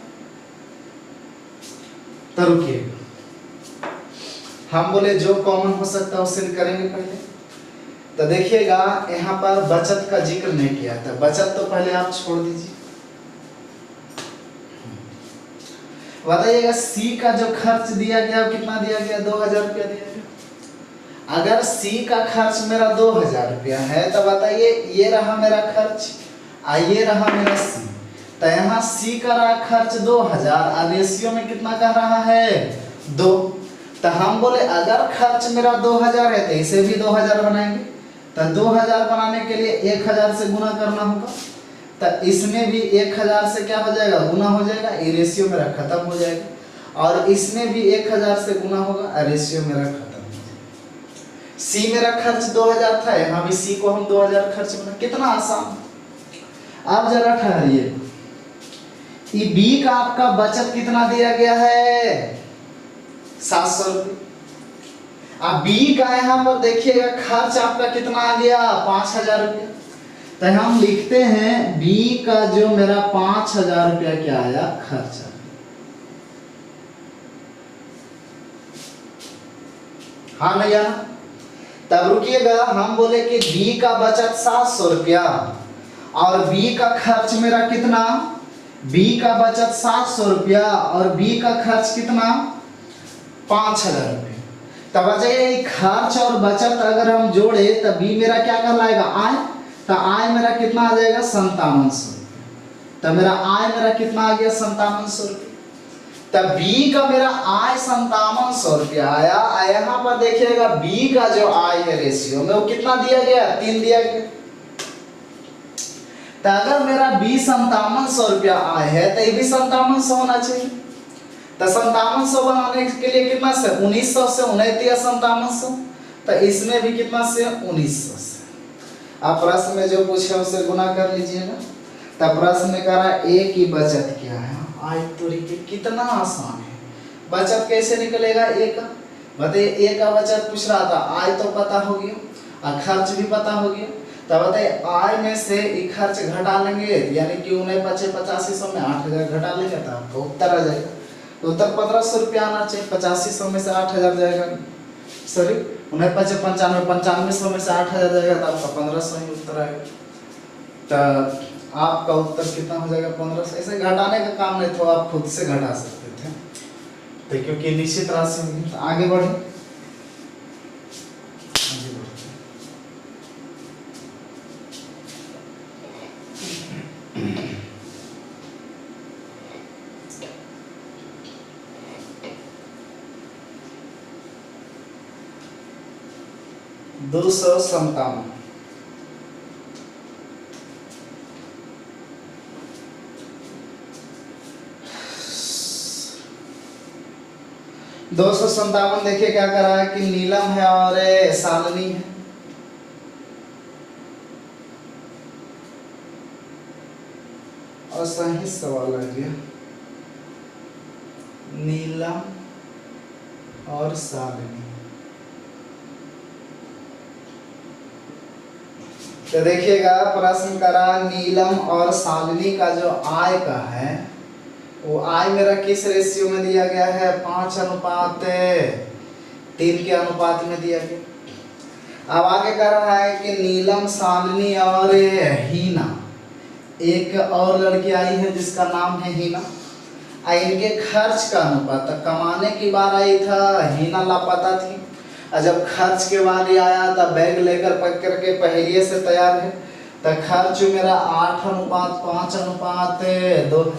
Speaker 1: तो रुकिए, हम बोले जो कॉमन हो सकता है उसे करेंगे पहले। तो देखिएगा यहाँ पर बचत का जिक्र नहीं किया था, बचत तो पहले आप छोड़ दीजिए। बताइएगा सी का जो खर्च दिया गया कितना दिया गया, 2000 रुपया दिया गया। अगर सी का खर्च मेरा 2000 रुपया है तो बताइए ये रहा मेरा खर्च, ये रहा मेरा सी। तो यहाँ सी का रहा खर्च 2000 और रेशियो में कितना कह रहा है, 2। तो हम बोले अगर खर्च मेरा 2000 है तो इसे भी 2000 बनाएंगे। तो 2000 बनाने के लिए 1000 से गुना करना होगा। तो इसमें भी 1000 से क्या हो जाएगा, गुना हो जाएगा, ये रेशियो मेरा खत्म हो जाएगा। और इसमें भी 1000 से गुना होगा, रेशियो मेरा खत्म हो जाएगा। सी मेरा खर्च 2000 था, यहाँ भी सी को हम 2000 खर्च बना, कितना आसान। आप जरा ठहरिए, ये बी का आपका बचत कितना दिया गया है, 700 रुपये। अब बी का यहाँ पर देखिएगा खर्च आपका कितना आ गया, 5000 रुपया। तो हम लिखते हैं बी का जो मेरा 5000 रुपया क्या आया, खर्च। हाँ भैया, तब रुकिएगा, हम बोले कि बी का बचत 700 रुपया और बी का खर्च मेरा कितना, बी का बचत 700 रुपया और बी का खर्च कितना, 5000 रुपये। तब बताइए खर्च और बचत अगर हम जोड़े तो बी मेरा क्या कहलाएगा, आय। तो आय मेरा कितना आ जाएगा, 5700 रुपये। तो मेरा आय मेरा कितना आ गया, 5700 रुपये। तब बी का मेरा आय 5700 रुपया आया। यहाँ पर देखिएगा बी का जो आय है रेशियो में वो कितना दिया गया, 3 दिया गया। तो अगर मेरा बी 5700 रुपया आय है तो ये भी 5700 होना चाहिए। तो 5700 बनाने के लिए कितना से, 1900 से 29 5700। तो इसमें भी कितना से, 1900 से। आप प्रश्न में जो पूछे उसे गुना कर लीजिएगा। तब प्रश्न में कह रहा है ए की बचत क्या है, आय तरीके, कितना आसान है। बचत कैसे निकलेगा, ए का, बताइए ए का बचत पूछ रहा था, आय तो पता हो गया और खर्च भी पता हो गया। तब बताइए आय में से खर्च घटा लेंगे, यानी कि 85 में 8000 घटा लेंगे तो आपका उत्तर आ जाएगा। तो उत्तर 1500 रुपया आना चाहिए। 85 में से 8000 जाएगा, सॉरी 95 में से 8000 जाएगा तो आपका 1500 ही उत्तर आएगा। तो आपका उत्तर कितना हो जाएगा, 1500। ऐसे घटाने का काम नहीं था, आप खुद से घटा सकते थे, तो क्योंकि निश्चित राशि होगी। तो आगे बढ़े, दो 257 257 देखिए क्या कर रहा है कि नीलम है और शालिनी है। और सही सवाल आ गया, नीलम और शालिनी। तो देखिएगा प्रश्न करा नीलम और शालिनी का जो आय का है वो आय मेरा किस रेशियो में दिया गया है, 5:3 के अनुपात में दिया गया। अब आगे कर रहा है कि नीलम, शालिनी और हीना, एक और लड़की आई है जिसका नाम है हीना। इनके खर्च का अनुपात, कमाने की बार आई था हीना लापता थी, और जब खर्च के बार आया तब बैग लेकर पकड़ के पहले से तैयार है। तो खर्च मेरा 8:5:2,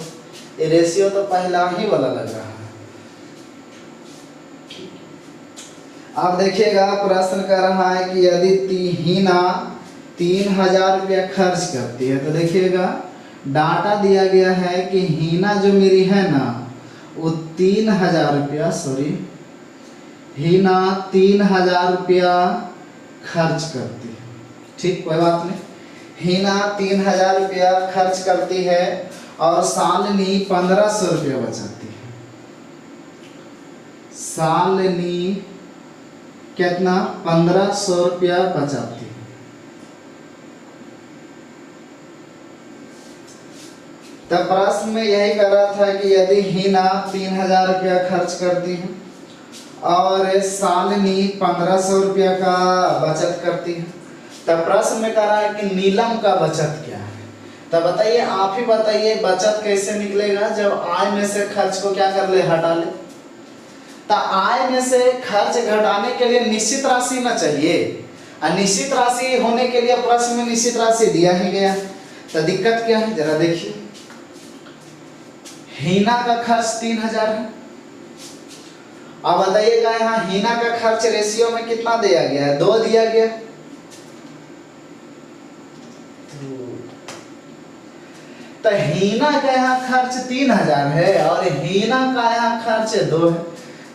Speaker 1: रेशियो तो पहला ही वाला लग रहा है। अब देखिएगा प्रश्न कर रहा है कि यदि हीना 3000 रुपया खर्च करती है, तो देखिएगा डाटा दिया गया है कि हीना जो मेरी है ना वो 3000 रुपया, सॉरी हीना 3000 रुपया खर्च करती है। ठीक, कोई बात नहीं, हीना 3000 रुपया खर्च करती है और शालिनी 1500 रुपया बचाती है। शालिनी कितना, 1500 रुपया बचाती है। तब प्रश्न में यही कर रहा था कि यदि हिना 3000 रुपया खर्च करती है और शालिनी 1500 रुपया का बचत करती है, तब प्रश्न में कह रहा है कि नीलम का बचत क्या है। तब बताइए, आप ही बताइए बचत कैसे निकलेगा जब आय में से खर्च को क्या कर ले, हटा ले। तो आय में से खर्च घटाने के लिए निश्चित राशि ना चाहिए, और निश्चित राशि होने के लिए प्रश्न में निश्चित राशि दिया ही गया। तो दिक्कत क्या है जरा देखिए, हीना का खर्च 3000 है। अब बताइएगा यहाँ हीना का खर्च रेशियो में कितना दिया गया है, 2 दिया गया। तो हीना का यहाँ खर्च 3000 है और हीना का यहाँ खर्च 2 है।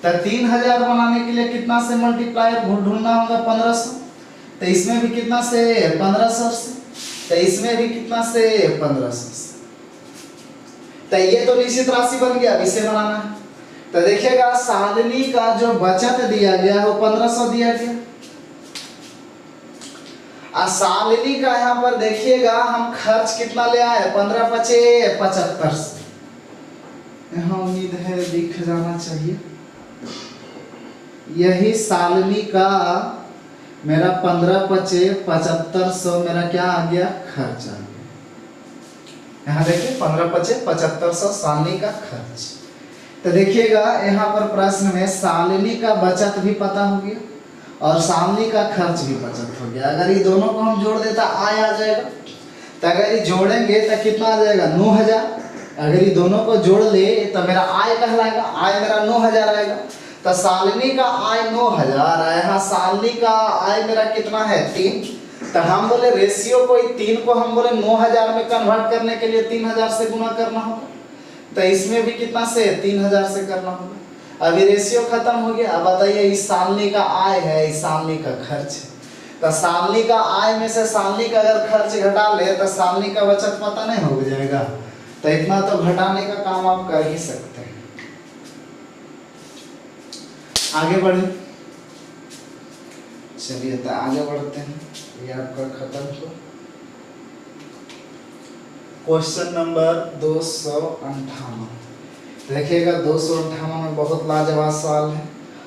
Speaker 1: तो 3000 बनाने के लिए कितना से मल्टीप्लायर ढूंढना होगा, 1500। तो इसमें भी कितना से, 1500 से। तो इसमें भी कितना से, 1500 से। तो ये तो निश्चित राशि बन गया, अब इसे बनाना है। तो देखिएगा शालिनी का जो बचत दिया गया है वो 1500 दिया गया, और शालिनी का यहाँ पर देखिएगा हम खर्च कितना ले आए, 15 पचे 75 से। यहाँ उम्मीद है दिख जाना चाहिए। यही शालिनी का मेरा 15 पचे 7500 मेरा क्या आ गया, खर्च आ गया। यहाँ देखिए 15 पचे 7500 शालिनी का खर्च। तो देखिएगा यहाँ पर प्रश्न में शालिनी का बचत भी पता हो गया और शालिनी का खर्च भी बचत हो गया। अगर ये दोनों को हम जोड़ देता आय आ जाएगा। तो अगर ये जोड़ेंगे तो कितना आ जाएगा, 9000। अगर ये दोनों को जोड़ ले तो मेरा आय कहलाएगा, आय मेरा 9000 आएगा। तो शालिनी का आय 9000 है, यहाँ शालिनी का आय मेरा कितना है, 3। तो हम बोले रेशियो को 3 को हम बोले 9000 में कन्वर्ट करने के लिए 3000 से गुना करना होगा। तो इसमें भी कितना से, 3000 से करना होगा। अभी रेशियो खत्म हो गया। अब बताइए इस शालिनी का आय है, इस शालिनी का खर्च है। तो शालिनी का आय में से शालिनी का अगर खर्च घटा ले तो शालिनी का बचत पता नहीं हो जाएगा। तो इतना तो घटाने का काम आप कर ही सकते हैं। आगे बढ़े, चलिए तो आगे बढ़ते हैं। ये आपका खत्म हुआ। Question number 258। देखिएगा 258 में बहुत लाजवाब सवाल है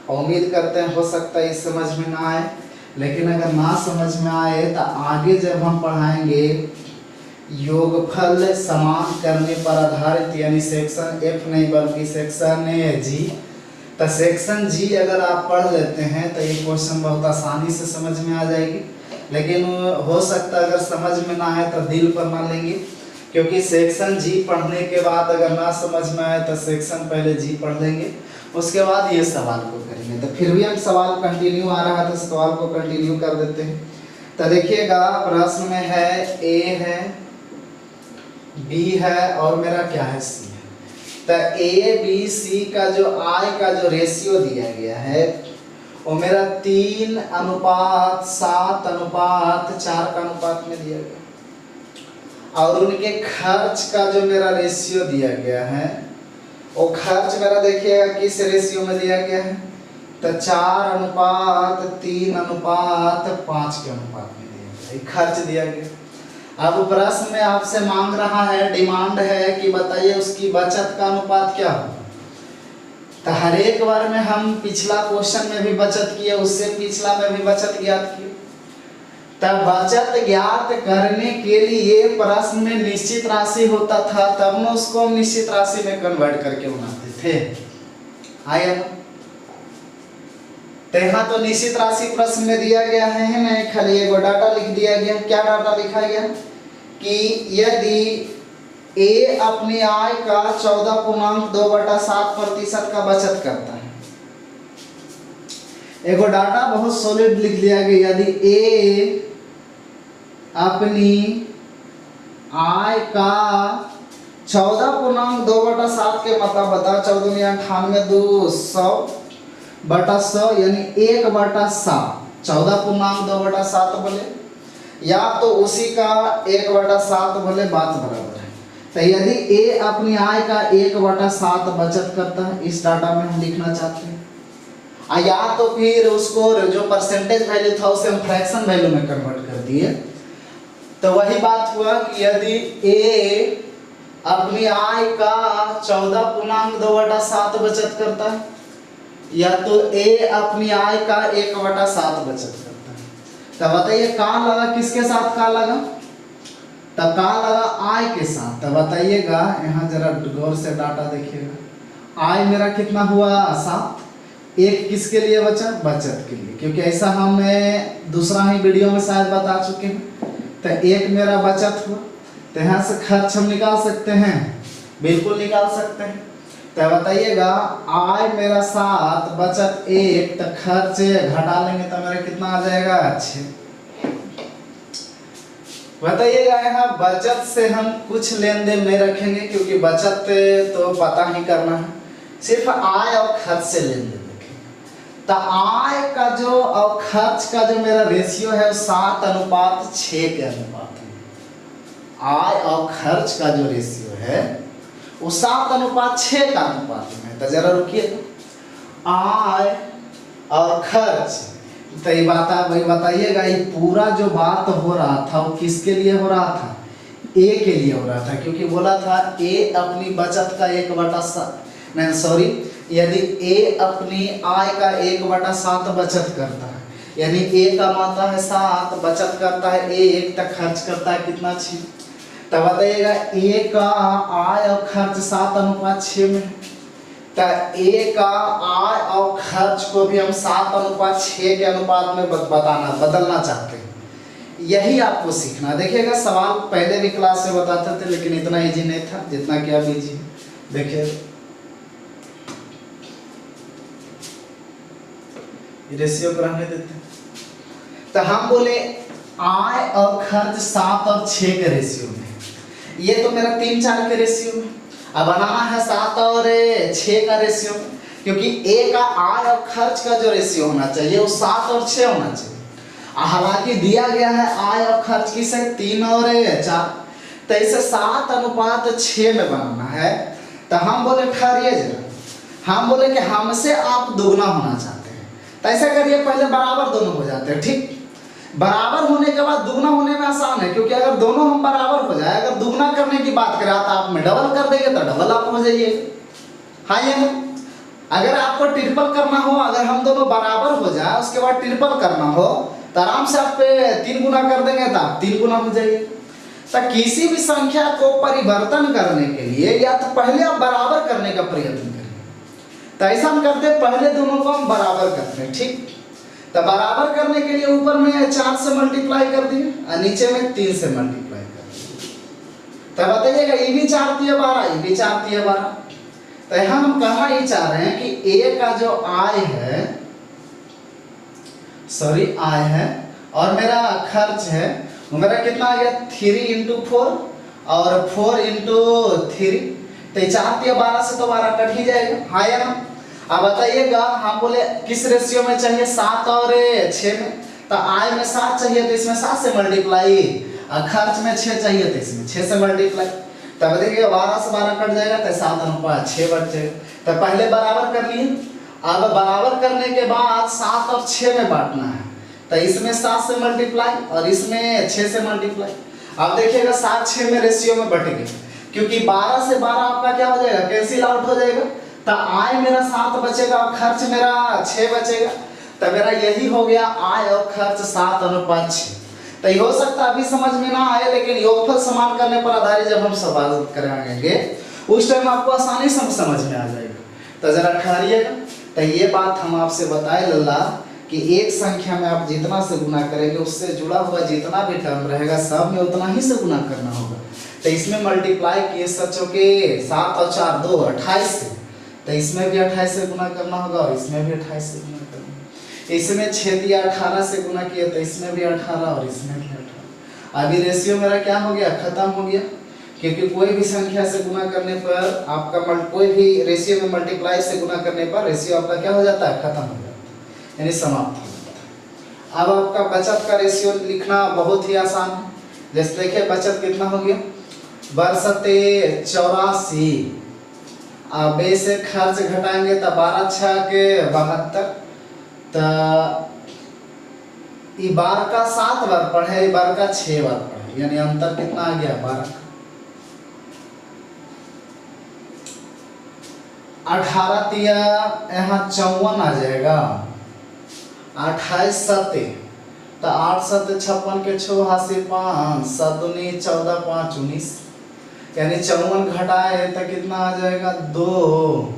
Speaker 1: और उम्मीद करते हैं हो सकता है इस समझ में ना आए, लेकिन अगर ना समझ में आए तो आगे जब हम पढ़ाएंगे योगफल समान करने पर आधारित, यानी सेक्शन F नहीं बल्कि सेक्शन G। तो सेक्शन G अगर आप पढ़ लेते हैं तो ये क्वेश्चन बहुत आसानी से समझ में आ जाएगी। लेकिन हो सकता है अगर समझ में ना आए तो दिल पर ना लेंगे, क्योंकि सेक्शन G पढ़ने के बाद अगर ना समझ में आए तो सेक्शन पहले G पढ़ लेंगे, उसके बाद ये सवाल को करेंगे। तो फिर भी हम सवाल कंटिन्यू आ रहा है तो सवाल को कंटिन्यू कर देते हैं। तो देखिएगा प्रश्न में है A है, B है और मेरा क्या है, C है। तो A B C का जो आय का जो रेशियो दिया गया है वो मेरा 3:7:4 का अनुपात में दिया गया, और उनके खर्च का जो मेरा रेशियो दिया गया है वो खर्च मेरा देखिएगा किस रेशियो में दिया गया है, तो 4:3:5 के अनुपात में दिया गया, खर्च दिया गया। अब प्रश्न में आपसे मांग रहा है, डिमांड है कि बताइए उसकी बचत का अनुपात क्या होगा। तो हर एक बार में हम पिछला क्वेश्चन में भी बचत किए, उससे पिछला में भी बचत ज्ञात किए। तब बचत ज्ञात करने के लिए प्रश्न में निश्चित राशि होता था, तब न उसको हम निश्चित राशि में कन्वर्ट करके बनाते थे। आया ना? तो यहाँ तो निश्चित राशि प्रश्न में दिया गया है ना, खाली एगो डाटा लिख दिया गया। क्या डाटा लिखा गया कि यदि A अपनी आय का 14.2/7% का बचत करता है। एगो डाटा बहुत सॉलिड लिख दिया गया, यदि A अपनी आय का 14.2/7 के मतलब बता 14,98,200/100 यानी 1/7, 14.2/7 बोले या तो उसी का 1/7 बोले, बात बराबर है। तो यदि A अपनी आय का 1/7 बचत करता है, इस डाटा में हम लिखना चाहते हैं, या तो फिर उसको जो परसेंटेज वैल्यू था उसे हम फ्रैक्शन वैल्यू में कन्वर्ट कर दिए। तो वही बात हुआ कि यदि A अपनी आय का 14.2/7 बचत करता है, या तो ए अपनी आय का 1/7 बचत करता है। तो बताइए कहाँ लगा, किसके साथ कहाँ लगा, तब कहाँ लगा आय के साथ। तब बताइएगा, यहाँ जरा गौर से डाटा देखिएगा, आय मेरा कितना हुआ 7, एक किसके लिए बचा, बचत के लिए, क्योंकि ऐसा हमें दूसरा ही वीडियो में शायद बता चुके हैं। तो एक मेरा बचत हुआ, तो यहाँ से खर्च हम निकाल सकते हैं, बिल्कुल निकाल सकते हैं। तो बताइएगा आय मेरा 7, बचत 1, तो खर्च घटा लेंगे तो मेरा कितना आ जाएगा 6। बताइएगा यहाँ बचत से हम कुछ लेन देन नहीं रखेंगे, क्योंकि बचत तो पता ही करना है, सिर्फ आय और खर्च से लेन देन रखेंगे। तो आय का जो और खर्च का जो मेरा रेशियो है 7:6 के अनुपात में। आय और खर्च का जो रेशियो है वो 7:6 का अनुपात में। तो जरा रुकिए, आय और खर्च, तो ये बात वही बताइएगा, ये पूरा जो बात हो रहा था वो किसके लिए हो रहा था, ए के लिए हो रहा था, क्योंकि बोला था ए अपनी बचत का 1/7, नहीं सॉरी, यदि ए अपनी आय का 1/7 बचत करता है, यानी ए कमाता है 7, बचत करता है ए 1, तक खर्च करता है कितना 6। तब बताइएगा ए का आय और खर्च 7:6 में, तो ए का आय और खर्च को भी हम 7:6 के अनुपात में बदलना चाहते हैं। यही आपको सीखना। देखिएगा सवाल पहले भी क्लास में बताते थे, लेकिन इतना इजी नहीं था जितना कि अब इजी है। देखिए रेशियो को रहने देते हैं। तो हम बोले आय और खर्च 7 और 6 के रेशियो में, ये तो मेरा 3-4 के रेशियो में। अब बनाना है 7 और 6 का रेशियो, क्योंकि ए का आय और खर्च का जो रेशियो होना चाहिए वो 7 और 6 होना चाहिए। हालांकि दिया गया है आय और खर्च की से 3 और 4, तो इसे 7:6 में बनाना है। तो हम बोले ठहरिए जरा, हम बोले कि हमसे आप दोगुना होना चाहते हैं, तो ऐसा करिए पहले बराबर दोनों हो जाते हैं। ठीक, बराबर होने के बाद दुगना होने में आसान है, क्योंकि अगर दोनों हम बराबर हो जाए, अगर दुगना करने की बात करें तो आप में डबल कर देंगे तो डबल आप हो जाइए। हाँ ये ना, अगर आपको ट्रिपल करना हो, अगर हम दोनों बराबर हो जाए उसके बाद ट्रिपल करना हो तो आराम से आप 3 गुना कर देंगे तो आप 3 गुना हो जाइए। तो किसी भी संख्या को परिवर्तन करने के लिए या तो पहले आप बराबर करने का प्रयत्न करें, तो ऐसा हम करते हैं पहले दोनों को हम बराबर करते हैं। ठीक, तो बराबर करने के लिए ऊपर में 4 से मल्टीप्लाई कर दिए और नीचे में 3 से मल्टीप्लाई कर दिए। तो बताइएगा ये भी 4 × 12, ये भी 4 × 12। तो यहाँ हम कहना ये चाह रहे हैं कि ए का जो आय है, सॉरी आय है, और मेरा खर्च है वो मेरा कितना आ गया 3 × 4 और 4 × 3। तो 4 × 12 से तो 12 कट ही जाएगा। हाँ या ना। अब बताइएगा हम बोले किस रेशियो में चाहिए, 7 और 6 में। तो आय में 7 चाहिए तो इसमें 7 से मल्टीप्लाई, और खर्च में 6 चाहिए तो इसमें 6 से मल्टीप्लाई। तब देखिएगा 12 से 12 कट जाएगा तो 7:6 बच जाएगा। तो पहले बराबर कर लिए, अब बराबर करने के बाद 7 और 6 में बांटना है, तो इसमें 7 से मल्टीप्लाई और इसमें 6 से मल्टीप्लाई। अब देखिएगा 7-6 में रेशियो में बटेंगे, क्योंकि 12 से 12 आपका क्या हो जाएगा, कैंसिल आउट हो जाएगा। तो आय मेरा 7 बचेगा और खर्च मेरा 6 बचेगा। तो मेरा यही हो गया आय और खर्च 7:6। तो ये हो सकता है अभी समझ में ना आए, लेकिन योगफल समान करने पर आधारित जब हम सवाल कराएंगे उस टाइम आपको आसानी से समझ में आ जाएगा। तो जरा ठहरिएगा। तो ये बात हम आपसे बताए लल्ला कि एक संख्या में आप जितना से गुना करेंगे उससे जुड़ा हुआ जितना भी टर्म रहेगा सब में उतना ही से गुना करना होगा। तो इसमें मल्टीप्लाई किए सचो के 7 और 4 2 28 से, तो इसमें भी 28 से गुना करना होगा और इसमें भी 28 से गुना करना होगा। इसमें 6 दिया 18 से गुना किया तो इसमें भी 18 और इसमें भी 18। अभी रेशियो मेरा क्या हो गया, खत्म हो गया, क्योंकि कोई भी संख्या से गुना करने पर आपका कोई भी रेशियो में मल्टीप्लाई से गुना करने पर रेशियो आपका क्या हो जाता है, खत्म हो जाता है, यानी समाप्त हो जाता है। अब आपका बचत का रेशियो लिखना बहुत ही आसान है। जैसे देखिए बचत कितना हो गया, बरसते 84, अब से खर्च घटाएंगे तो 12 × 6 के 72, तो ये बार का 7 बार पढ़े, बार का 6 बार पढ़े, यानी अंतर कितना आ गया 12 का। 18 तिया यहाँ 54 आ जाएगा, 28 सत्ते तो 8 7 56 के 6 हासिल 5 7 दूनी 14 5 19, यानी 54 घटाए तो कितना आ जाएगा 2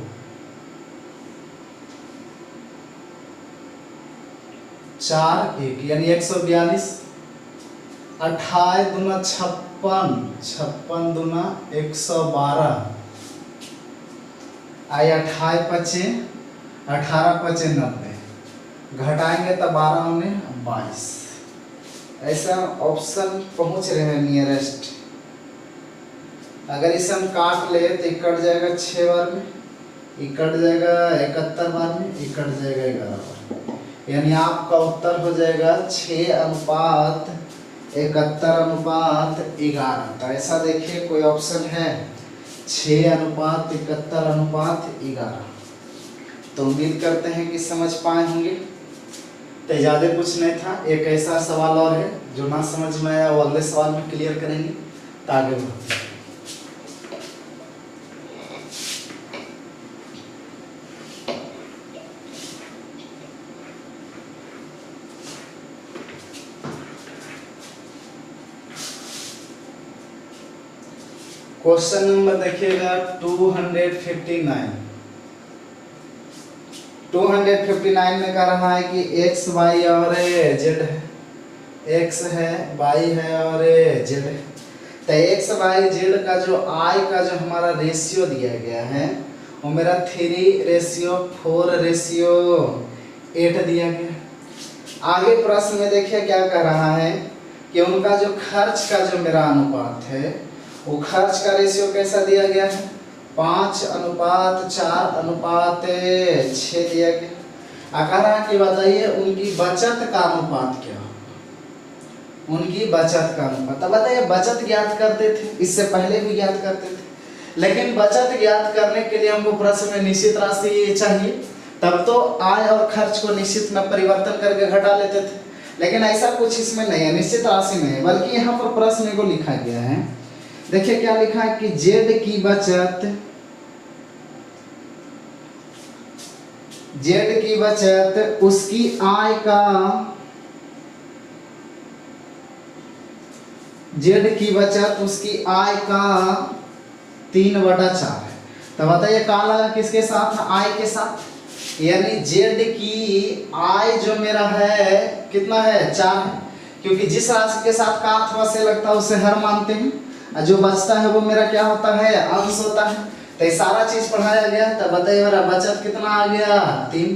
Speaker 1: 4 1, यानी 142। 28 दूना 56, 56 दूना 112, आई 28 पचे 18 पचे 90, घटाएंगे तो 12 में 22। ऐसा ऑप्शन पहुंच रहे हैं नियरेस्ट। अगर इसे हम काट ले तो कट जाएगा 6 बार में, कट जाएगा 71 बार में, कट जाएगा 11 बार, यानी आपका उत्तर हो जाएगा 6:71:11। तो ऐसा देखिए कोई ऑप्शन है 6:71:11। तो उम्मीद करते हैं कि समझ पाए होंगे। तो ज़्यादा कुछ नहीं था, एक ऐसा सवाल और है जो ना समझ में आया वो अगले सवाल में क्लियर करेंगे। तो आगे बढ़ते हैं। क्वेश्चन नंबर देखिएगा 259। 259 में कह रहा है कि x y और z है, x है y है और z है। तो x y z का जो i का जो हमारा रेशियो दिया गया है वो मेरा 3:4:8 दिया गया। आगे प्रश्न में देखिए क्या कह रहा है कि उनका जो खर्च का जो मेरा अनुपात है वो खर्च का रेशियो कैसा दिया गया है 5:4:6 दिया गया। कह रहा है कि बताइए उनकी बचत का अनुपात क्या होगा, उनकी बचत का अनुपात। तो बताइए बचत ज्ञात करते थे, इससे पहले भी ज्ञात करते थे, लेकिन बचत ज्ञात करने के लिए हमको प्रश्न में निश्चित राशि चाहिए, तब तो आय और खर्च को निश्चित में परिवर्तन करके घटा लेते थे। लेकिन ऐसा कुछ इसमें नहीं है, निश्चित राशि में है, बल्कि यहाँ पर प्रश्न को लिखा गया है। देखिए क्या लिखा है कि जेड की बचत, जेड की बचत उसकी आय का, जेड की बचत उसकी आय का 3/4 है। तो बताइए कहाँ लगा किसके साथ, आय के साथ, यानी जेड की आय जो मेरा है कितना है 4 है, क्योंकि जिस राशि के साथ का अथवा से लगता है उसे हर मानते हैं, जो बचता है वो मेरा क्या होता है अंश होता है। तो ये सारा चीज पढ़ाया गया। तो बताइए मेरा बचत कितना आ गया 3।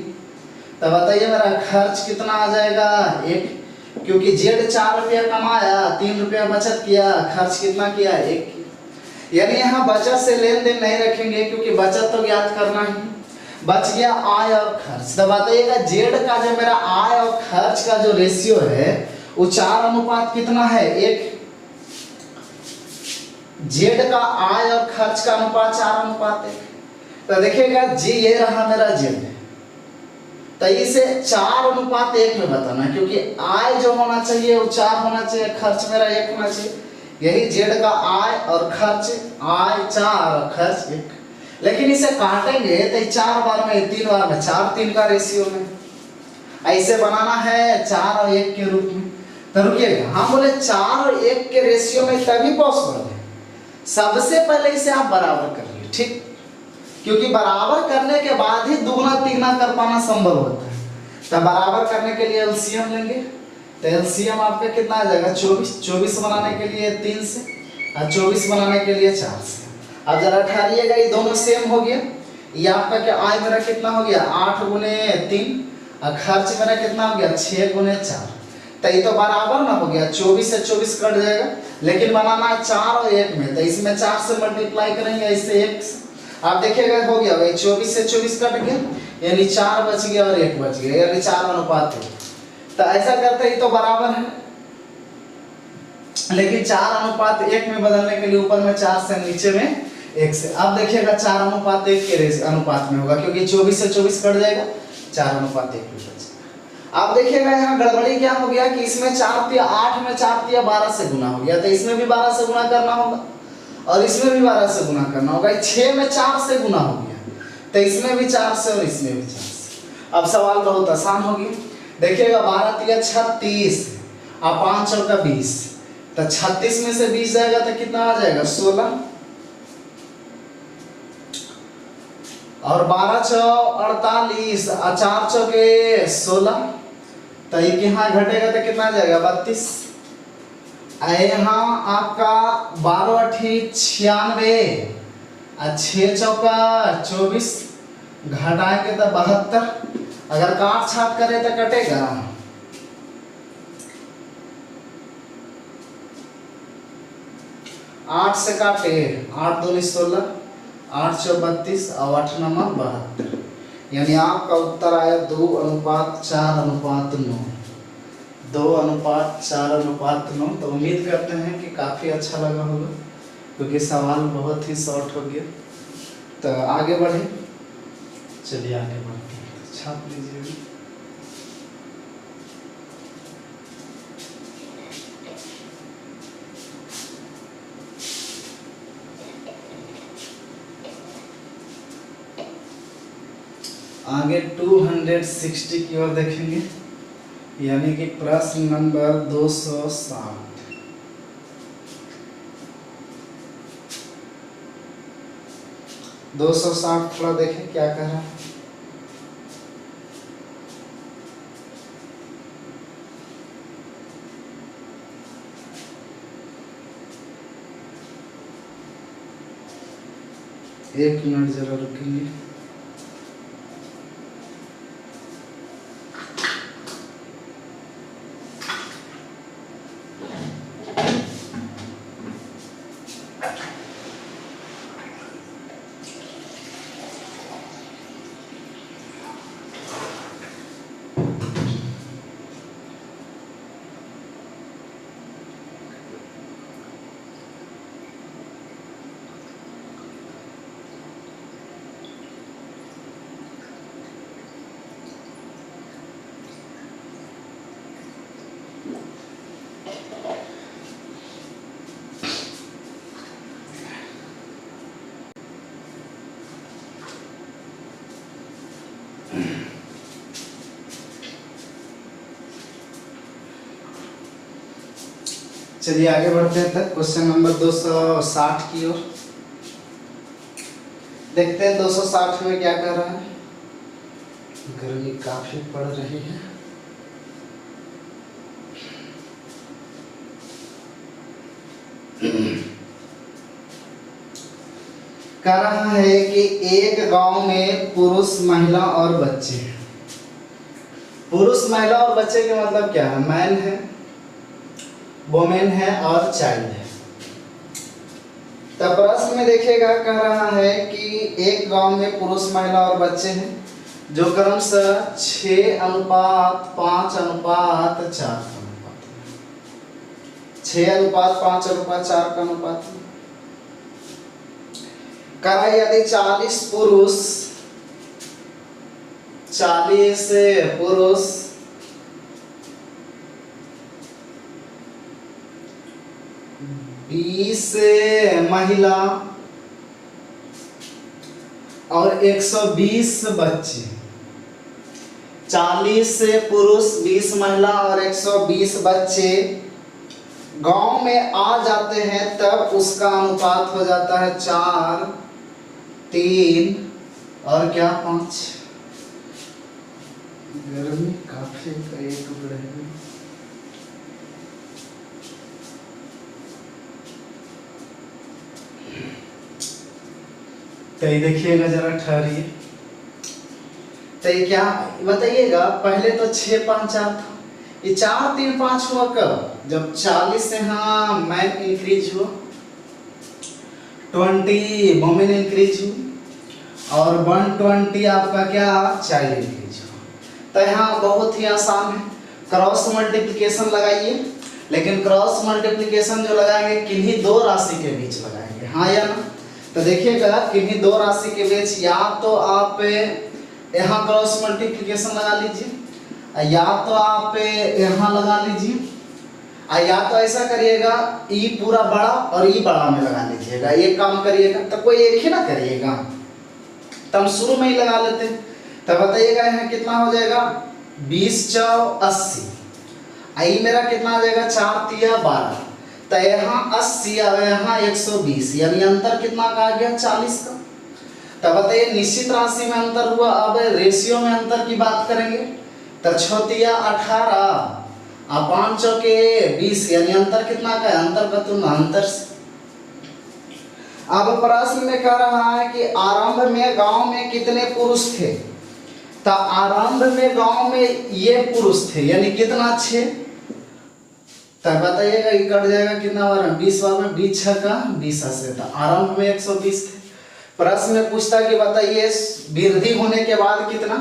Speaker 1: तो बताइए मेरा खर्च कितना आ जाएगा 1, क्योंकि जेड 4 रुपया कमाया 3 रुपया बचत किया, खर्च कितना किया 1। यानी यहाँ बचत से लेन देन नहीं रखेंगे क्योंकि बचत तो ज्ञात करना ही। बच गया आय और खर्च। तो बताइएगा जेड का जो मेरा आय और खर्च का जो रेशियो है वो 4 अनुपात कितना है 1। जेड का आय और खर्च का अनुपात 4 अनुपात 1। तो देखिएगा जी ये रहा मेरा जेड, तो इसे 4:1 में बताना, क्योंकि आय जो होना चाहिए वो 4 होना चाहिए, खर्च मेरा 1 होना चाहिए। यही जेड का आय और खर्च, आय 4 और खर्च 1। लेकिन इसे काटेंगे तो 4 बार में 3 बार में 4:3 का रेशियो में ऐसे बनाना है 4 और 1 के रूप में। तो रुकिएगा, हम बोले 4 और 1 के रेशियो में तभी पॉसिबल है, सबसे पहले इसे आप बराबर करिए, ठीक, क्योंकि बराबर करने के बाद ही दुगना तिगना कर पाना संभव होता है। तो बराबर करने के लिए एलसीएम लेंगे। तो एलसीएम आपका कितना आ जाएगा 24। 24 बनाने के लिए 3 से और 24 बनाने के लिए 4 से। अब जरा ठहरिएगा, ये दोनों सेम हो गया। ये आपका क्या आय मेरा कितना हो गया 8 गुने 3 और खर्च मेरा कितना हो गया 6 गुने 4। तो ये तो बराबर ना हो गया, 24 से 24 कट जाएगा, लेकिन बनाना है 4 और 1 में, तो इसमें 4 से मल्टीप्लाई करेंगे, इससे 1 से। आप देखिएगा हो गया भाई 24 से 24 कट गया, यानी 4 बच गया और 1 बच गया, यानी 4 अनुपात 1। तो ऐसा करते ही तो बराबर है, लेकिन 4 अनुपात 1 में बदलने के लिए ऊपर में 4 से नीचे में 1 से। अब देखिएगा 4 अनुपात 1 के अनुपात में होगा, क्योंकि 24 से 24 कट जाएगा, 4 अनुपात 1 में। आप देखिएगा यहाँ गड़बड़ी क्या हो गया कि इसमें 4 तिया 8 में 4 तिया 12 से गुना हो गया, तो इसमें भी 12 से गुना करना होगा और इसमें भी 12 से गुना करना होगा। 6 में 4 से गुना हो गया, तो इसमें भी 4 से और इसमें भी 4 से। अब सवाल बहुत आसान हो गया। देखिएगा 12 तिया 36 और 5 चौका 20, तो 36 में से 20 जाएगा तो कितना आ जाएगा 16, और 12 चौ 48 और 4 चौके 16, तो ये यहाँ घटेगा तो कितना आ जाएगा 32। यहाँ आपका 12 अठी 96 और 6 चौका 24, घटाएंगे तो 72। अगर काट छाट करे तो कटेगा 8 से काटे 8 दूनी 16, 8 चौ 32 और 8 नंबर 72, यानी आपका उत्तर आया 2:4:9, 2:4:9। तो उम्मीद करते हैं कि काफ़ी अच्छा लगा होगा, क्योंकि सवाल बहुत ही शॉर्ट हो गया। तो आगे बढ़े, चलिए आगे बढ़ते हैं। तो छाप लीजिए। आगे 260 की ओर देखेंगे, यानी कि प्रश्न नंबर 260। थोड़ा देखें क्या कह रहा है। एक मिनट जरा रुकेंगे। चलिए आगे बढ़ते हैं तक क्वेश्चन नंबर 260 की ओर। देखते हैं 260 में क्या कर रहा है। गर्मी काफी पड़ रही है। कह रहा है कि एक गांव में पुरुष, महिला और बच्चे। पुरुष, महिला और बच्चे का मतलब क्या है? मैन है, वोमेन है और चाइल्ड है। तब प्रश्न में देखिएगा, कह रहा है कि एक गांव में पुरुष, महिला और बच्चे हैं, जो क्रमशः 6:5:4 का अनुपात है। 6:5:4 का अनुपात है। कहा यदि 40 पुरुष 20 महिला और 120 बच्चे, 40 पुरुष 20 महिला और 120 बच्चे गांव में आ जाते हैं, तब उसका अनुपात हो जाता है 4:3 और क्या 5। गर्मी काफी एक बढ़ेगी। तो ये देखिएगा जरा, ठहरिए। तो ये क्या बताइएगा, पहले तो 6:5:4 था, ये 4:3:5 हुआ कब? जब 40 से हाँ मैन इंक्रीज हुआ, 20 वोमेन इंक्रीज हुआ और 120 आपका क्या चाइल्ड इंक्रीज हुआ। तो यहाँ बहुत ही आसान है, क्रॉस मल्टीप्लिकेशन लगाइए। लेकिन क्रॉस मल्टीप्लिकेशन जो लगाएंगे किन्हीं दो राशि के बीच लगाएंगे, हाँ या ना? तो देखिएगा किन्हीं दो राशि के बीच, या तो आप यहाँ क्रॉस मल्टीप्लिकेशन लगा लीजिए, या तो आप यहाँ लगा लीजिए, या तो ऐसा करिएगा ई पूरा बड़ा और ई बड़ा में लगा लीजिएगा। एक काम करिएगा, तो कोई एक ही ना करिएगा, तो हम शुरू में ही लगा लेते हैं। तो बताइएगा यहाँ कितना हो जाएगा, 20 चौ 80, आई मेरा कितना आ जाएगा 4 तिया 12। तो यहाँ 80 और यहाँ 120, यानी अंतर कितना का आ गया 40 का। तो बताइए निश्चित राशि में अंतर हुआ, अब रेशियो में अंतर की बात करेंगे। तो 6 तिया 18 और 5 चौके 20, यानी अंतर कितना का है, अंतर का तुलना अंतर से। अब प्रश्न में कह रहा है कि आरंभ में गांव में कितने पुरुष थे। तो आरंभ में गांव में ये पुरुष थे, यानी कितना 6। तब बताइएगा ये कट जाएगा कितना बार, 20 बार में 20 छक्का 20 से। तो आरंभ में 120 थे। प्रश्न में पूछता कि बताइए वृद्धि होने के बाद कितना।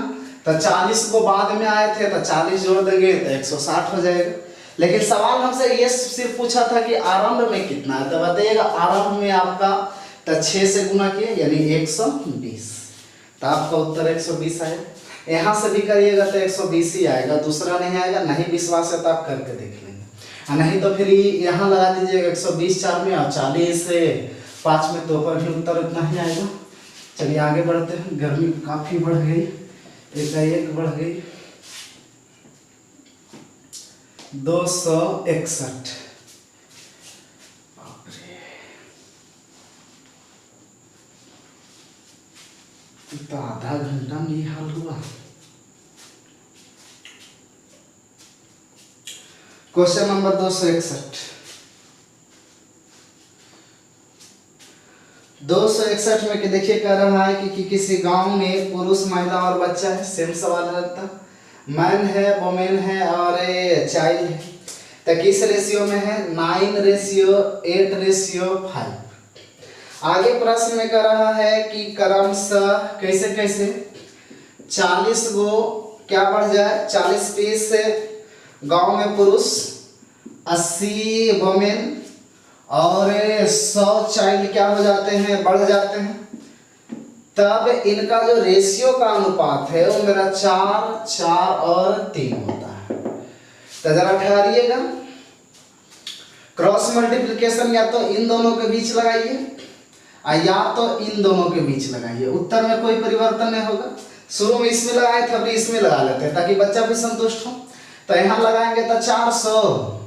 Speaker 1: तो 40 को बाद में आए थे, तो 40 जोड़ देंगे तो 160 हो जाएगा। लेकिन सवाल हमसे ये सिर्फ पूछा था कि आरंभ में कितना है। तो बताइएगा आरंभ में आपका तो 6 से गुना किया यानी 120, तो आपका उत्तर 120 आएगा। यहाँ से भी करिएगा तो 120 ही आएगा, दूसरा नहीं आएगा। नहीं विश्वास है तो आप करके देख लेंगे, नहीं तो फिर यहाँ लगा दीजिएगा 120 4 में और 40 से 5 में, तो पर भी उत्तर इतना ही आएगा। चलिए आगे बढ़ते हैं। गर्मी काफ़ी बढ़ गई, एक बढ़ गई। 261, तो आधा घंटा में ये हाल हुआ। Question number 261। 261 में देखिए कह रहा है कि किसी गांव में पुरुष महिला और बच्चा है। सेम सवाल रहता, मैन है वोमेन है और चाइल्ड है। तो किस रेशियो में है, 9:8:5। आगे प्रश्न में कह रहा है कि क्रमशः कैसे कैसे 40 गो क्या बढ़ जाए, 40 पीस से गांव में पुरुष, 80 वोमेन और 100 चाइल्ड क्या हो जाते हैं, बढ़ जाते हैं। तब इनका जो रेशियो का अनुपात है वो मेरा 4 4 और 3 होता है। तो जरा ठहरिएगा, क्रॉस मल्टीप्लिकेशन या तो इन दोनों के बीच लगाइए या तो इन दोनों के बीच लगाइए, उत्तर में कोई परिवर्तन नहीं होगा। शुरू में इसमें लगाए थे, अभी इसमें लगा लेते हैं ताकि बच्चा भी संतुष्ट हो। तो यहाँ लगाएंगे तो 400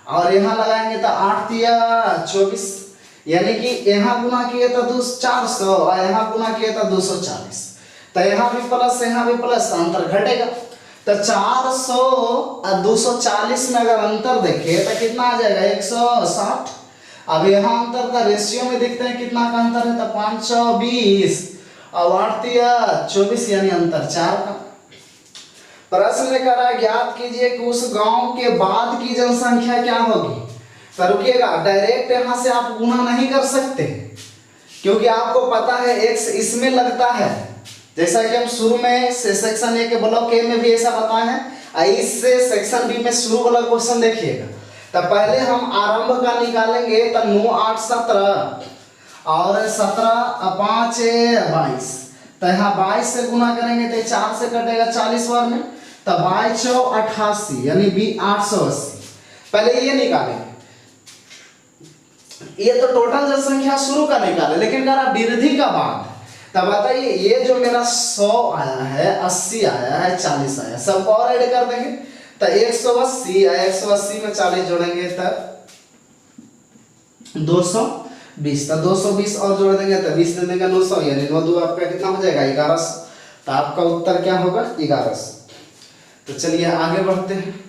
Speaker 1: और यहाँ लगाएंगे तो 8 तिया 24, यानी कि यहाँ गुना किए तो 400 और यहाँ गुना किए तो 240। तो यहाँ भी प्लस यहाँ भी प्लस, अंतर घटेगा। तो 400 और 240 में अगर अंतर देखें तो कितना आ जाएगा 160। अब यहाँ अंतर का रेशियो में देखते हैं कितना का अंतर है, तो 520 और 8 तिया 24, यानी अंतर 4 का। प्रश्न में करा ज्ञात कीजिए कि उस गांव के बाद की जनसंख्या क्या होगी। तो रुकिएगा, डायरेक्ट यहाँ से आप गुना नहीं कर सकते क्योंकि आपको पता है x इसमें लगता है, जैसा कि हम शुरू में से सेक्शन ए के ब्लॉक ए में भी ऐसा बताए हैं। इससे सेक्शन बी में शुरू वाला क्वेश्चन देखिएगा। तो पहले हम आरंभ का निकालेंगे, तो 9 8 17 और 17 5 22। तो यहाँ 22 से गुना करेंगे तो 4 से कटेगा 40 बार में, तो 22 चौ 88 यानी 880। पहले ये निकालेंगे, ये तो टोटल जनसंख्या शुरू का निकाले, लेकिन कह रहा वृद्धि का बाद। तब बताइए ये जो मेरा 100 आया है, 80 आया है, 40 आया, सबको और ऐड कर देंगे तो 180 आया, 180 में 40 जोड़ेंगे तब 220, तो 220 और जोड़ देंगे तो 20 दे देंगे 900, यानी 9 2 आपका कितना हो जाएगा 1100। तो आपका उत्तर क्या होगा 1100। तो चलिए आगे बढ़ते हैं।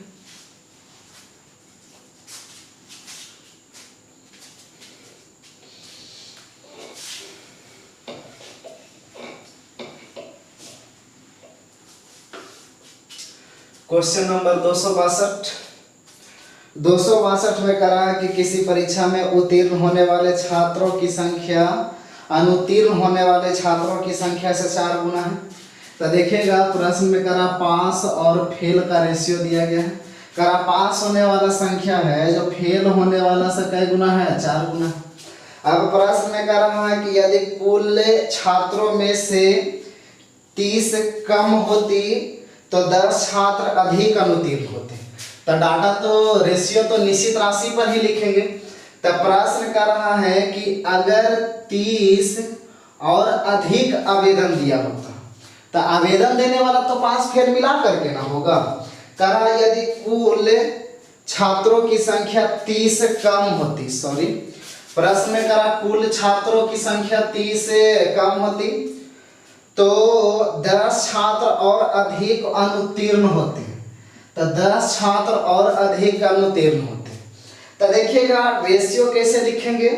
Speaker 1: क्वेश्चन नंबर 262 में करा है कि किसी परीक्षा में उत्तीर्ण होने वाले छात्रों की संख्या अनुत्तीर्ण होने वाले छात्रों की संख्या से 4 गुना है। तो देखिएगा प्रश्न में करा पास और फेल का रेशियो दिया गया है। करा पास होने वाला संख्या है, जो फेल होने वाला से कै गुना है 4 गुना। अब प्रश्न में कह रहा है कि यदि कुल छात्रों में से 30 कम होती तो 10 छात्र अधिक अनुत्तीर्ण होते। तो डाटा तो रेशियो तो निश्चित राशि पर ही लिखेंगे। तो प्रश्न कर रहा है कि अगर 30 और अधिक आवेदन दिया होता, तो आवेदन देने वाला तो 5 फेल मिला करके ना होगा। करा यदि कुल छात्रों की संख्या 30 से कम होती, सॉरी प्रश्न में करा कुल छात्रों की संख्या 30 से कम होती तो 10 छात्र और अधिक अनुत्तीर्ण होते, तो 10 छात्र और अधिक अनुत्तीर्ण होते। तो देखिएगा रेशियो कैसे लिखेंगे,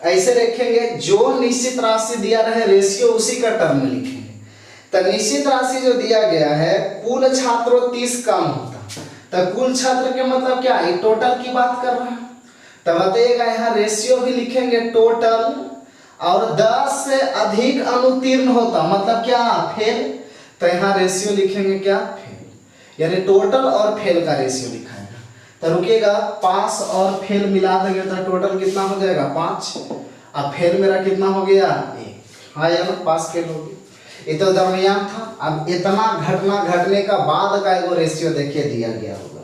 Speaker 1: ऐसे लिखेंगे जो निश्चित राशि दिया रहे रेशियो उसी का टर्म में लिखेंगे। तो निश्चित राशि जो दिया गया है कुल छात्रों 30 कम होता, तो कुल छात्र के मतलब क्या है, टोटल की बात कर रहा है। तो बताइएगा यहाँ रेशियो भी लिखेंगे टोटल, और 10 से अधिक अनुत्तीर्ण होता मतलब क्या, फेल। तो यहाँ रेशियो लिखेंगे क्या, फेल, यानी टोटल और फेल का रेशियो लिखाएगा। तो रुकिएगा 5 और फेल मिला देंगे तो टोटल कितना हो जाएगा 5, अब फेल मेरा कितना हो गया 1। हाँ यार 5 फेल हो गया, ये तो दरमियान था। अब इतना घटना घटने का बाद का एगो रेशियो देखिए दिया गया होगा।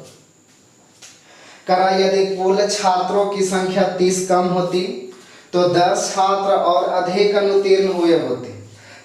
Speaker 1: करा यदि कुल छात्रों की संख्या 30 कम होती तो 10 छात्र और अधिक अनुत्तीर्ण हुए होते,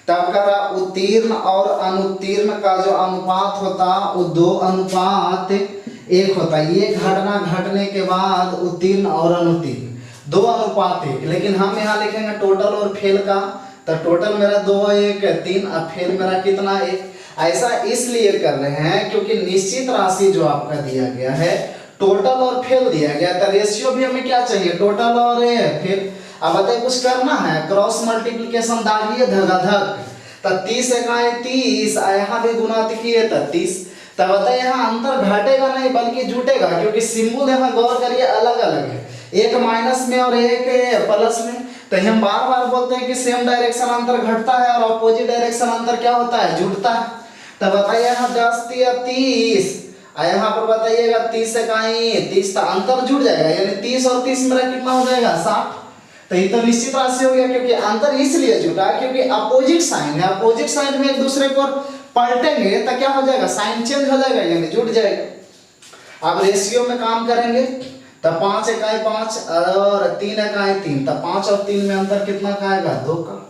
Speaker 1: तब करा उत्तीर्ण और अनुत्तीर्ण का जो अनुपात होता वो 2:1 होता। ये घटना घटने के बाद उत्तीर्ण और अनुत्तीर्ण 2:1, लेकिन हम यहाँ लिखेंगे टोटल और फेल का, तो टोटल मेरा 2:1 अब फेल मेरा कितना 1। ऐसा इसलिए कर रहे हैं क्योंकि निश्चित राशि जो आपका दिया गया है टोटल और फेल दिया गया, तो रेशियो भी हमें क्या चाहिए, टोटल और फेल। अब बताइए कुछ करना है, क्रॉस मल्टीप्लिकेशन डालिए धगाधक, तो 30 एकाएं 30, यहाँ भी गुना किए तो 30। तब बताइए यहाँ अंतर घटेगा नहीं बल्कि जुटेगा, क्योंकि सिंबल यहाँ गौर करिए अलग अलग है, एक माइनस में और एक प्लस में। तो हम बार बार बोलते हैं कि सेम डायरेक्शन अंतर घटता है और अपोजिट डायरेक्शन अंतर क्या होता है, जुटता है। तब बताइए यहाँ 10 या 30, यहाँ पर बताइएगा 30 एकाएं 30, तो अंतर जुट जाएगा, यानी 30 और 30 मेरा कितना हो जाएगा 60। तो ये तो निश्चित राशि हो गया, क्योंकि अंतर इसलिए जुटा क्योंकि अपोजिट साइन है, अपोजिट साइन में एक दूसरे को पलटेंगे तो क्या हो जाएगा, साइन चेंज हो जाएगा, यानी जुट जाएगा। अब रेशियो में काम करेंगे तो 5 एकाएं 5 और 3 एकाएं 3, तो 5 और 3 में अंतर कितना का आएगा, 2 का।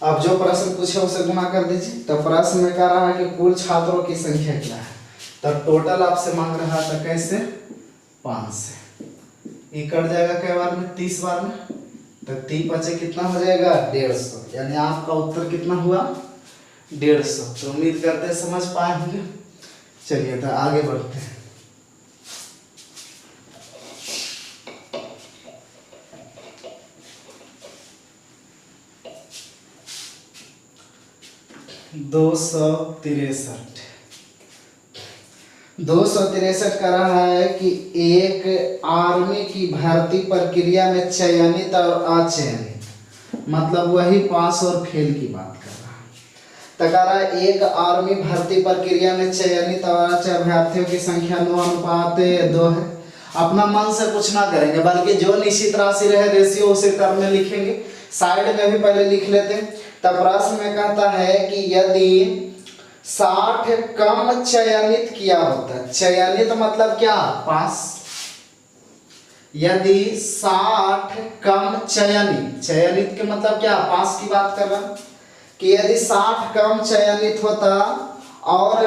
Speaker 1: अब जो प्रश्न पूछे उसे गुना कर दीजिए। तो प्रश्न में कह रहा है कि कुल छात्रों की संख्या क्या है, तो टोटल आपसे मांग रहा था कैसे, 5 से, ये कट जाएगा कई बार में, 30 बार में, तो 3 बचे कितना हो जाएगा 150, यानी आपका उत्तर कितना हुआ 150। तो उम्मीद करते हैं समझ पाए होंगे। चलिए तो आगे बढ़ते हैं। दो 263 कह रहा है कि एक आर्मी की भर्ती प्रक्रिया में चयनित और अचयनित, मतलब वही पास और फेल की बात कर रहा है। तो कह रहा है एक आर्मी भर्ती प्रक्रिया में चयनित और अचयनित अभ्यर्थियों की संख्या 9:2 है। अपना मन से कुछ ना करेंगे बल्कि जो निश्चित राशि रहे रेशियो उसे टर्म में लिखेंगे, साइड में भी पहले लिख लेते हैं। तब प्रश्न में कहता है कि यदि 60 कम चयनित किया होता, चयनित मतलब क्या, पास। यदि 60 कम चयनित, चयनित के मतलब क्या, पास की बात कर रहा कि यदि 60 कम चयनित होता और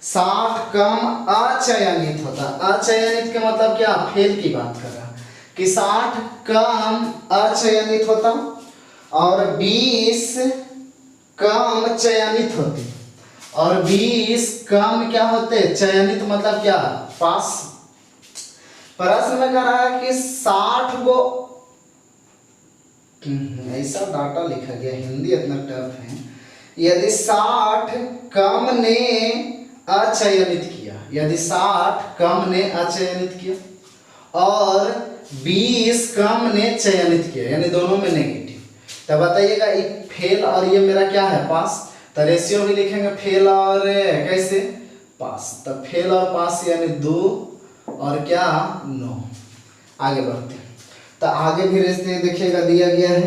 Speaker 1: 60 कम अचयनित होता, अचयनित के मतलब क्या, फेल की बात कर रहा कि 60 कम अचयनित होता और 20 कम चयनित होते, और 20 कम क्या होते, चयनित मतलब क्या, पास। प्रश्न में कह रहा है कि 60 को, ऐसा डाटा लिखा गया, हिंदी इतना टफ है। यदि 60 कम ने अचयनित किया, यदि 60 कम ने अचयनित किया और 20 कम ने चयनित किया, यानी दोनों में नेगेटिव, तो बताइएगा ये फेल और ये मेरा क्या है, पास। तो रेशियो भी लिखेंगे फेल और कैसे, पास। तो फेल और पास यानी 2 और क्या 9। आगे बढ़ते हैं। तो आगे भी रेशियो देखिएगा दिया गया है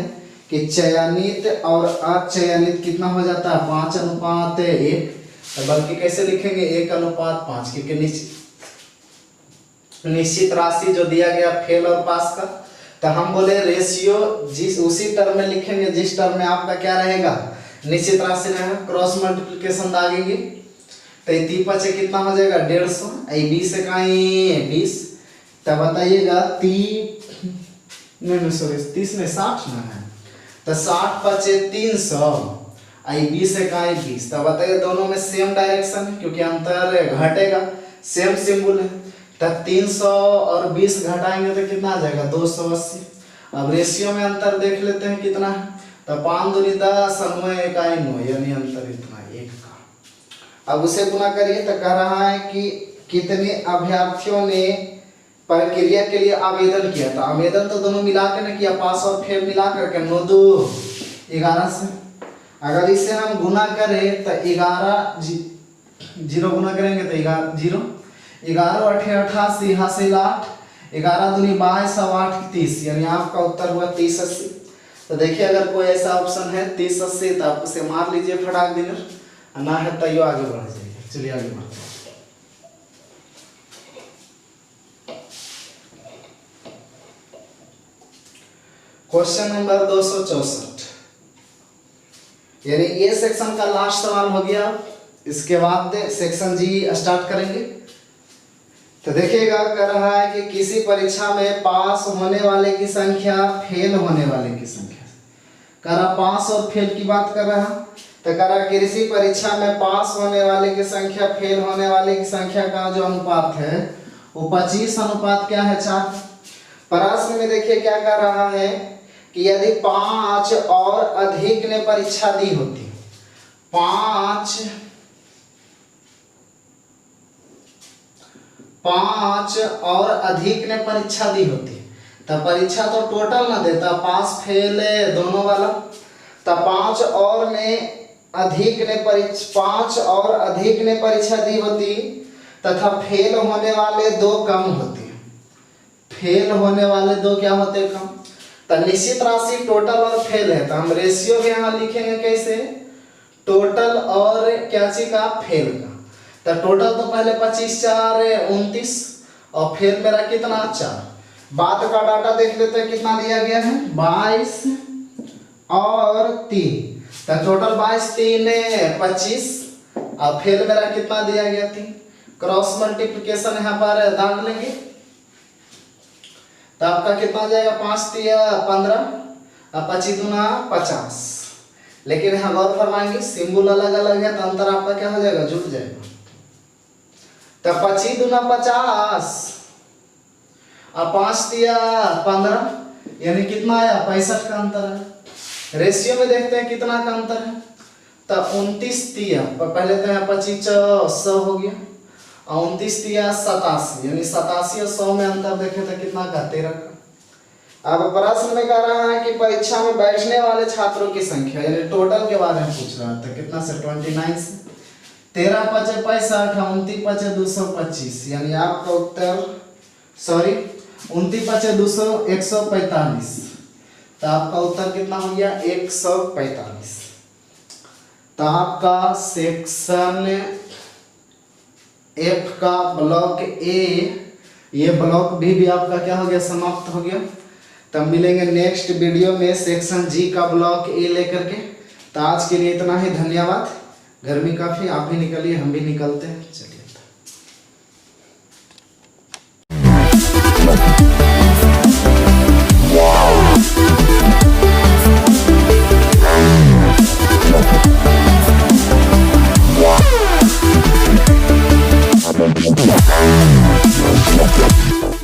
Speaker 1: कि चयनित और अचयनित कितना हो जाता है, 5:1। तो बल्कि कैसे लिखेंगे 1:5, क्योंकि निश्चित राशि जो दिया गया फेल और पास का, तो हम बोले रेशियो जिस उसी टर्म में लिखेंगे जिस टर्म में आपका क्या रहेगा, निश्चित राशि रहेगा। क्रॉस मल्टीप्लिकेशन दागेंगे तो 3×5 कितना हो जाएगा 150, 20 से कहीं 20, तब बताइएगा 30 नहीं 60 ना है, तो 60×5 300, 20 से कहीं 20, तब बताइए दोनों में सेम डायरेक्शन है क्योंकि अंतर घटेगा, सेम सिंबल है, तब 300 और 20 घटाएंगे तो कितना आ जाएगा 280। अब रेशियो में अंतर देख लेते हैं कितना है, तो 5 दूनी 10 9 इकाई 9, यानी अंतर इतना 1 का। अब उसे गुना करिए तो कह रहा है कि कितने अभ्यर्थियों ने प्रक्रिया के लिए आवेदन किया था। आवेदन तो दोनों मिला के ना किया, पास और फेल मिला करके 9 2 11 से। अगर इसे हम गुना करें तो 11 0 गुना करेंगे तो 0, 11 8 88, हासिल 8, 11 दूनी 22 और 8 30, यानी आपका उत्तर हुआ 3080। तो देखिए अगर कोई ऐसा ऑप्शन है 3080 तो आप उसे मार लीजिए फटाक दिन, ना है तो आगे बढ़ जाइए। चलिए आगे बढ़ते हैं। क्वेश्चन नंबर 264, यानी ये सेक्शन का लास्ट सवाल हो गया। इसके बाद सेक्शन जी स्टार्ट करेंगे। तो देखिएगा कह रहा है कि किसी परीक्षा में पास होने वाले की संख्या फेल होने वाले की संख्या, कह रहा पास और फेल की बात कर रहा है। तो कह रहा किसी परीक्षा में पास होने वाले की संख्या फेल होने वाले की संख्या का जो अनुपात है वो 25 अनुपात क्या है 4। प्रश्न में देखिए क्या कह रहा है कि यदि 5 और अधिक ने परीक्षा दी होती, 5 और अधिक ने परीक्षा दी होती, तो परीक्षा तो टोटल ना देता, पास फेल दोनों वाला, तो 5 और अधिक ने परीक्षा दी होती तथा फेल होने वाले 2 कम होते। फेल होने वाले 2 क्या होते कम। तो निश्चित राशि टोटल और फेल है, तो हम रेशियो भी यहाँ लिखेंगे कैसे, टोटल और क्या चीज का फेल का। तो टोटल तो पहले 25 4 29 और फेल मेरा कितना 4। बात का डाटा देख लेते हैं कितना दिया गया है 22 और 3, तो टोटल 22 3 25 और फेल मेरा कितना दिया गया 3। क्रॉस मल्टीप्लिकेशन यहाँ पर दाग लेंगे तो आपका कितना जाएगा 5 3 15 और 25 दूना 50। लेकिन यहाँ गौर फरमाएंगे सिंबल अलग अलग है तो अंतर आपका क्या हो जाएगा जुड़ जाएगा। तो 25 दूना 50 और 5 3 15, यानी कितना आया 65 का अंतर है। रेशियो में देखते हैं कितना का अंतर है, तो 29 3 पहले तो यहाँ 25 100 हो गया और 29 3 87, यानी 87 और 100 में अंतर देखे तो कितना का 13 का। अब प्रश्न में कह रहा है कि परीक्षा में बैठने वाले छात्रों की संख्या, यानी टोटल के बारे में पूछ रहा था, कितना से 29 से 13 5 65, 29 5 225, यानी आपका उत्तर 29 5 200 145, तो आपका उत्तर कितना हो गया 145। तो आपका सेक्शन एफ का ब्लॉक ए, ये ब्लॉक भी आपका क्या हो गया समाप्त हो गया। तब मिलेंगे नेक्स्ट वीडियो में सेक्शन जी का ब्लॉक ए लेकर के। तो आज के लिए इतना ही, धन्यवाद। गर्मी काफी, आप भी निकलिए हम भी निकलते हैं, चलिए।